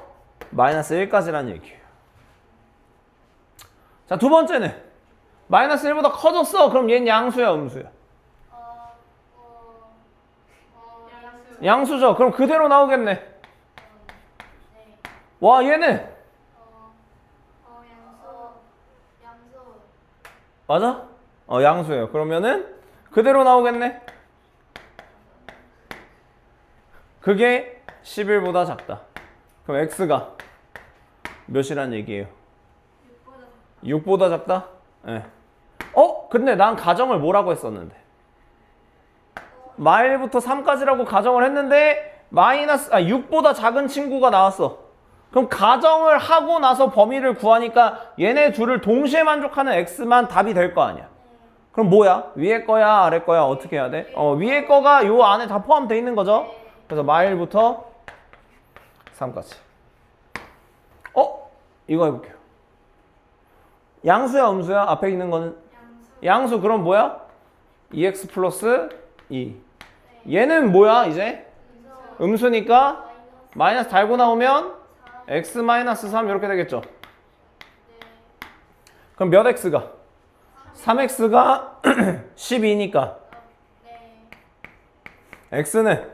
마이너스 1까지라는 얘기예요. 자, 두 번째는 마이너스 1보다 커졌어. 그럼 얘는 양수야, 음수야? 양수. 양수죠. 그럼 그대로 나오겠네. 네. 와, 얘는 양수. 맞아? 양수예요. 그러면은 그대로 나오겠네. 그게 11보다 작다. 그럼 x가 몇이란 얘기예요? 6보다 작다? 예. 근데 난 가정을 뭐라고 했었는데? 마일부터 3까지라고 가정을 했는데 6보다 작은 친구가 나왔어. 그럼 가정을 하고 나서 범위를 구하니까 얘네 둘을 동시에 만족하는 x만 답이 될 거 아니야. 그럼 뭐야? 위에 거야, 아래 거야? 어떻게 해야 돼? 위에 거가 요 안에 다 포함되어 있는 거죠. 그래서 마일부터 3까지. 이거 해볼게요. 양수야, 음수야? 앞에 있는 거는? 양수. 그럼 뭐야? 2x 플러스 2. 얘는 뭐야, 이제? 음수니까 마이너스 달고 나오면 x 마이너스 3 이렇게 되겠죠. 그럼 몇 x가? 3x가 12니까 x는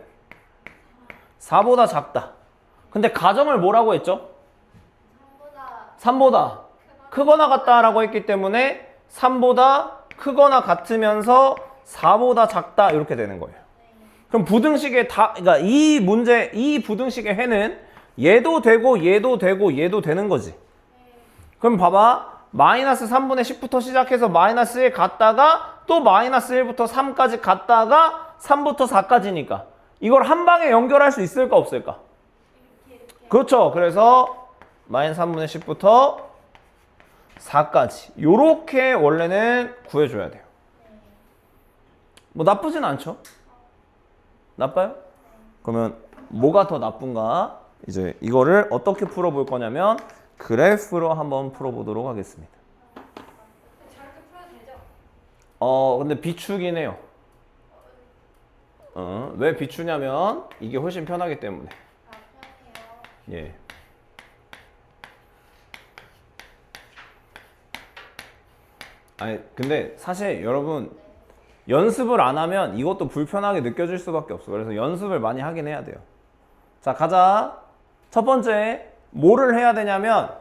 4보다 작다. 근데 가정을 뭐라고 했죠? 3보다 크거나 같다라고 했기 때문에 3보다 크거나 같으면서 4보다 작다 이렇게 되는 거예요. 그럼 부등식의 그러니까 이 부등식의 해는 얘도 되고 얘도 되고 얘도 되는 거지. 그럼 봐봐. 마이너스 3분의 10부터 시작해서 마이너스 1 갔다가 또 마이너스 1부터 3까지 갔다가 3부터 4까지니까 이걸 한 방에 연결할 수 있을까 없을까? 그렇죠. 그래서 마이너스 3분의 10부터 4까지 요렇게 원래는 구해줘야 돼요. 뭐 나쁘진 않죠? 나빠요? 그러면 뭐가 더 나쁜가? 이제 이거를 어떻게 풀어볼 거냐면 그래프로 한번 풀어보도록 하겠습니다. 저렇게 풀어도 되죠? 근데 비추긴 해요. 왜 비추냐면 이게 훨씬 편하기 때문에. 편해요. 예. 아니 근데 사실 여러분 연습을 안 하면 이것도 불편하게 느껴질 수밖에 없어. 그래서 연습을 많이 하긴 해야 돼요. 자, 가자. 첫 번째 뭐를 해야 되냐면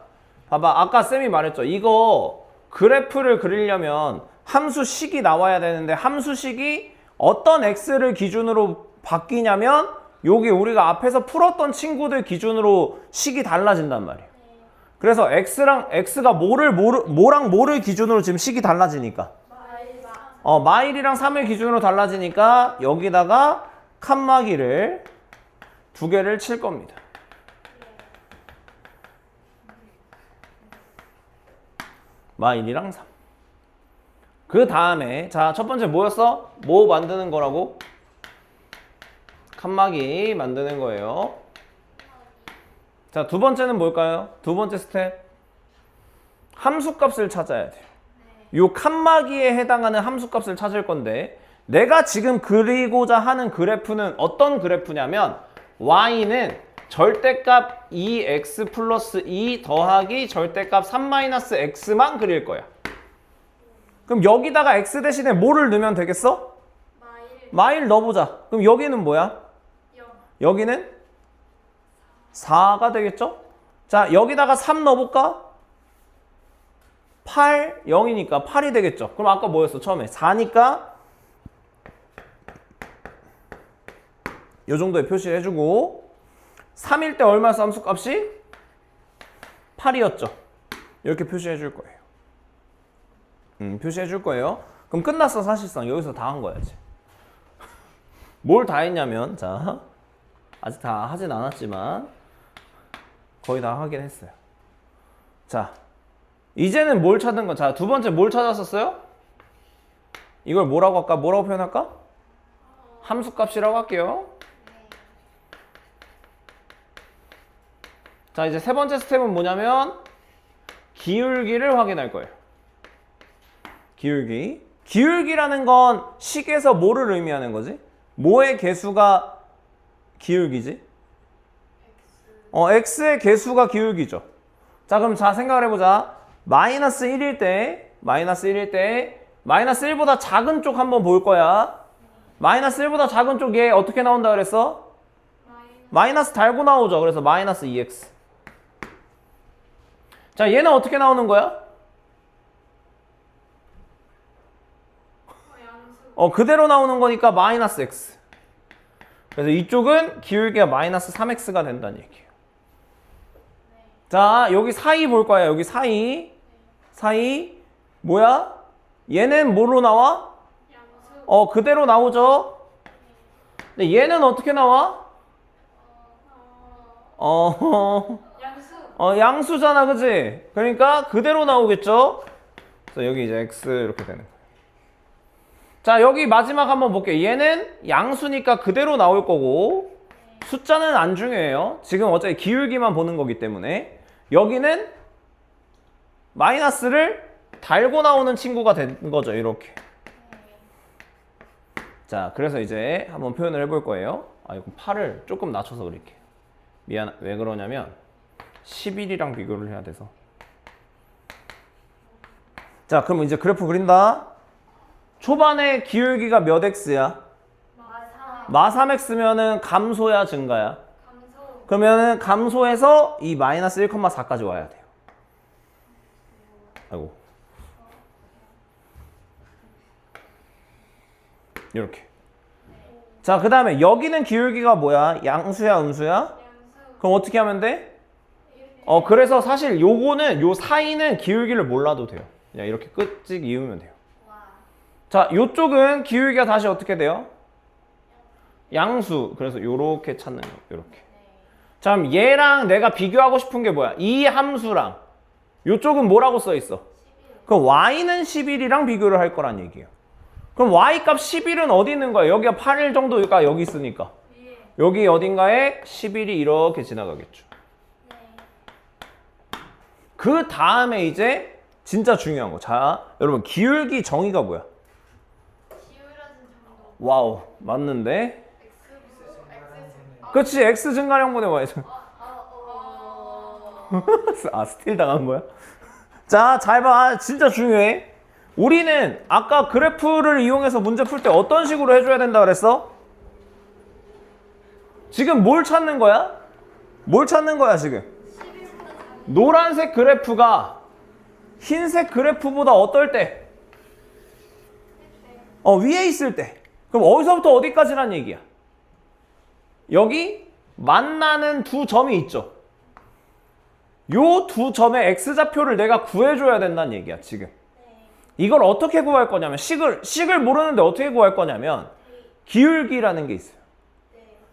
봐봐. 아까 쌤이 말했죠. 이거 그래프를 그리려면 함수식이 나와야 되는데 함수식이 어떤 x를 기준으로 바뀌냐면 여기 우리가 앞에서 풀었던 친구들 기준으로 식이 달라진단 말이에요. 그래서 x가 뭐랑 뭐를 기준으로 지금 식이 달라지니까 마일이랑 3을 기준으로 달라지니까 여기다가 칸막이를 2개를 칠 겁니다. 마일이랑 3. 그 다음에 자, 첫 번째 뭐였어? 뭐 만드는 거라고? 칸막이 만드는 거예요. 자, 두 번째는 뭘까요? 두 번째 스텝. 함수값을 찾아야 돼요. 요 칸막이에 해당하는 함수값을 찾을 건데 내가 지금 그리고자 하는 그래프는 어떤 그래프냐면 y는 절대값 2x 플러스 2 더하기 절대값 3 마이너스 x만 그릴 거야. 그럼 여기다가 x 대신에 뭐를 넣으면 되겠어? 마일 넣어보자. 그럼 여기는 뭐야? 0. 여기는 4가 되겠죠? 자, 여기다가 3 넣어볼까? 8, 0이니까 8이 되겠죠? 그럼 아까 뭐였어? 처음에 4니까 이 정도에 표시해주고 3일 때 얼마였어? 함수값이? 8이었죠? 이렇게 표시해줄 거예요. 표시해줄 거예요. 그럼 끝났어 사실상. 여기서 다 한 거야지. 뭘 다 했냐면 자 아직 다 하진 않았지만 거의 다 하긴 했어요. 자 이제는 뭘 찾는 건 자 두 번째 뭘 찾았었어요? 이걸 뭐라고 할까? 뭐라고 표현할까? 함수값이라고 할게요. 자 이제 세 번째 스텝은 뭐냐면 기울기를 확인할 거예요. 기울기. 기울기라는 건 식에서 뭐를 의미하는 거지? 뭐의 개수가 기울기지? x의 개수가 기울기죠. 자 그럼 자 생각을 해보자. 마이너스 1일 때 마이너스 1보다 작은 쪽 한번 볼 거야. 마이너스 1보다 작은 쪽 얘 어떻게 나온다 그랬어? 마이너스 달고 나오죠. 그래서 마이너스 2x. 자 얘는 어떻게 나오는 거야? 그대로 나오는 거니까 마이너스 x. 그래서 이쪽은 기울기가 마이너스 3x가 된다는 얘기예요. 자 여기 사이 볼 거야. 여기 사이 뭐야? 얘는 뭐로 나와? 그대로 나오죠. 근데 얘는 어떻게 나와? 양수잖아, 그치? 그러니까 그대로 나오겠죠? 그래서 여기 이제 x 이렇게 되는 거예요. 자, 여기 마지막 한번 볼게요. 얘는 양수니까 그대로 나올 거고, 숫자는 안 중요해요. 지금 어차피 기울기만 보는 거기 때문에. 여기는 마이너스를 달고 나오는 친구가 된 거죠, 이렇게. 자, 그래서 이제 한번 표현을 해볼 거예요. 이거 팔을 조금 낮춰서 그릴게요. 왜 그러냐면 11이랑 비교를 해야 돼서. 자, 그럼 이제 그래프 그린다. 초반에 기울기가 몇 x야? 마 3x면은 감소야 증가야? 그러면은 감소해서 이 마이너스 1,4까지 와야 돼요. 아이고. 이렇게. 자, 그 다음에 여기는 기울기가 뭐야? 양수야, 음수야? 그럼 어떻게 하면 돼? 그래서 사실 요거는 요 사이는 기울기를 몰라도 돼요. 그냥 이렇게 끝찍 이으면 돼요. 자, 요쪽은 기울기가 다시 어떻게 돼요? 양수. 그래서 요렇게 찾는 거. 요렇게. 자, 그럼 얘랑 내가 비교하고 싶은 게 뭐야? 이 함수랑 요쪽은 뭐라고 써 있어? 그럼 y는 11이랑 비교를 할 거란 얘기예요. 그럼 y값 11은 어디 있는 거야? 여기가 8일 정도가 여기 있으니까. 여기 어딘가에 11이 이렇게 지나가겠죠. 그 다음에 이제 진짜 중요한 거. 자, 여러분 기울기 정의가 뭐야? 와우, 맞는데? 그치, x 증가량분의 y. 스틸 당한 거야? 자, 잘 봐. 진짜 중요해. 우리는 아까 그래프를 이용해서 문제 풀 때 어떤 식으로 해줘야 된다 그랬어? 지금 뭘 찾는 거야? 뭘 찾는 거야 지금? 노란색 그래프가 흰색 그래프보다 어떨 때? 위에 있을 때. 그럼 어디서부터 어디까지란 얘기야? 여기 만나는 두 점이 있죠. 요 두 점의 x좌표를 내가 구해줘야 된다는 얘기야 지금. 이걸 어떻게 구할 거냐면 식을 모르는데 어떻게 구할 거냐면 기울기라는 게 있어요.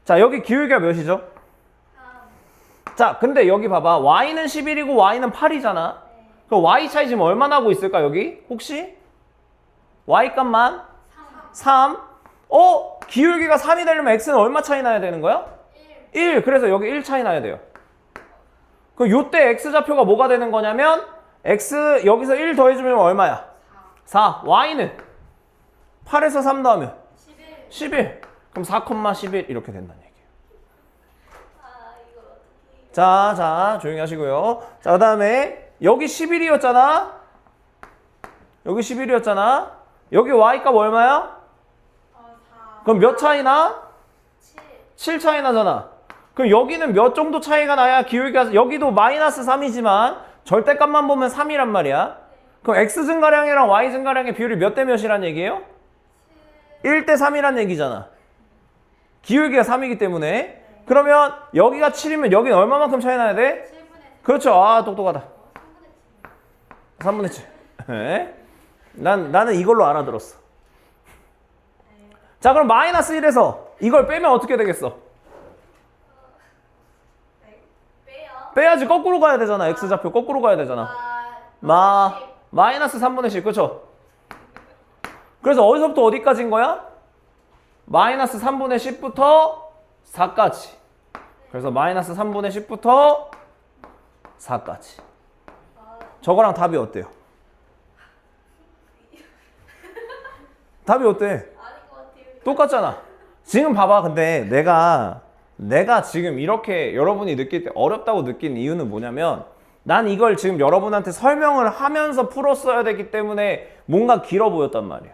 자, 여기 기울기가 몇이죠? 자, 근데 여기 봐봐. y는 11이고 y는 8이잖아. 그럼 y 차이 지금 얼마 나고 있을까 여기? 혹시? y 값만? 3. 기울기가 3이 되려면 x는 얼마 차이 나야 되는 거야? 1. 그래서 여기 1 차이 나야 돼요. 그럼 요때 x좌표가 뭐가 되는 거냐면 x 여기서 1 더해주면 얼마야? 4. y는 8에서 3 더하면 11. 그럼 4,11 이렇게 된다는 얘기예요. 자, 조용히 하시고요. 자, 그 다음에 여기 11이었잖아. 여기 11이었잖아. 여기 y값 얼마야? 그럼 몇 차이 나? 7 차이 나잖아. 그럼 여기는 몇 정도 차이가 나야 기울기가, 여기도 마이너스 3이지만 절대값만 보면 3이란 말이야. 그럼 x 증가량이랑 y 증가량의 비율이 몇 대 몇이란 얘기예요? 1대 3이란 얘기잖아. 기울기가 3이기 때문에. 그러면 여기가 7이면 여기는 얼마만큼 차이 나야 돼? 그렇죠. 똑똑하다. 3분의 7. 네. 나는 이걸로 알아들었어. 자, 그럼 마이너스 1에서 이걸 빼면 어떻게 되겠어? 네. 빼요. 빼야지. 거꾸로 가야 되잖아. x좌표 거꾸로 가야 되잖아. 마이너스 3분의 10, 그쵸? 그래서 어디서부터 어디까지인 거야? 마이너스 3분의 10부터 4까지. 그래서 마이너스 3분의 10부터 4까지. 저거랑 답이 어때요? 답이 어때? 아닌 것 같아요. 똑같잖아. 지금 봐봐. 근데 내가 지금 이렇게 여러분이 느낄 때 어렵다고 느낀 이유는 뭐냐면 난 이걸 지금 여러분한테 설명을 하면서 풀었어야 되기 때문에 뭔가 길어 보였단 말이야.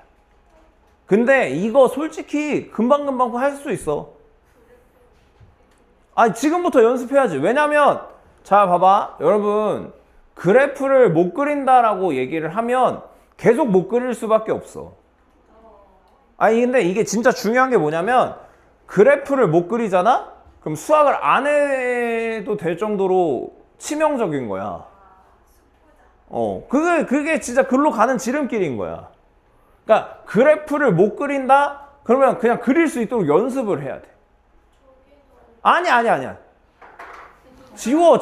근데 이거 솔직히 금방금방 할 수 있어. 아니, 지금부터 연습해야지. 왜냐면 자, 봐봐. 여러분, 그래프를 못 그린다라고 얘기를 하면 계속 못 그릴 수밖에 없어. 아니, 근데 이게 진짜 중요한 게 뭐냐면 그래프를 못 그리잖아? 그럼 수학을 안 해도 될 정도로 치명적인 거야. 그게 진짜 글로 가는 지름길인 거야. 그러니까 그래프를 못 그린다? 그러면 그냥 그릴 수 있도록 연습을 해야 돼. 아니야. 지워.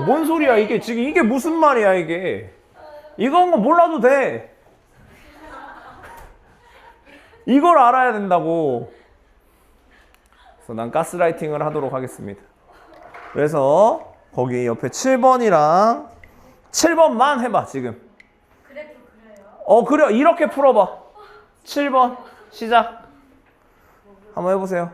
뭔 소리야, 이게. 지금 이게 무슨 말이야, 이게. 이건 거 몰라도 돼. 이걸 알아야 된다고. 그래서 난 가스라이팅을 하도록 하겠습니다. 그래서 거기 옆에 7번이랑 7번만 해봐, 지금. 그래프 그려요? 그래. 이렇게 풀어봐. 7번 시작. 한번 해보세요.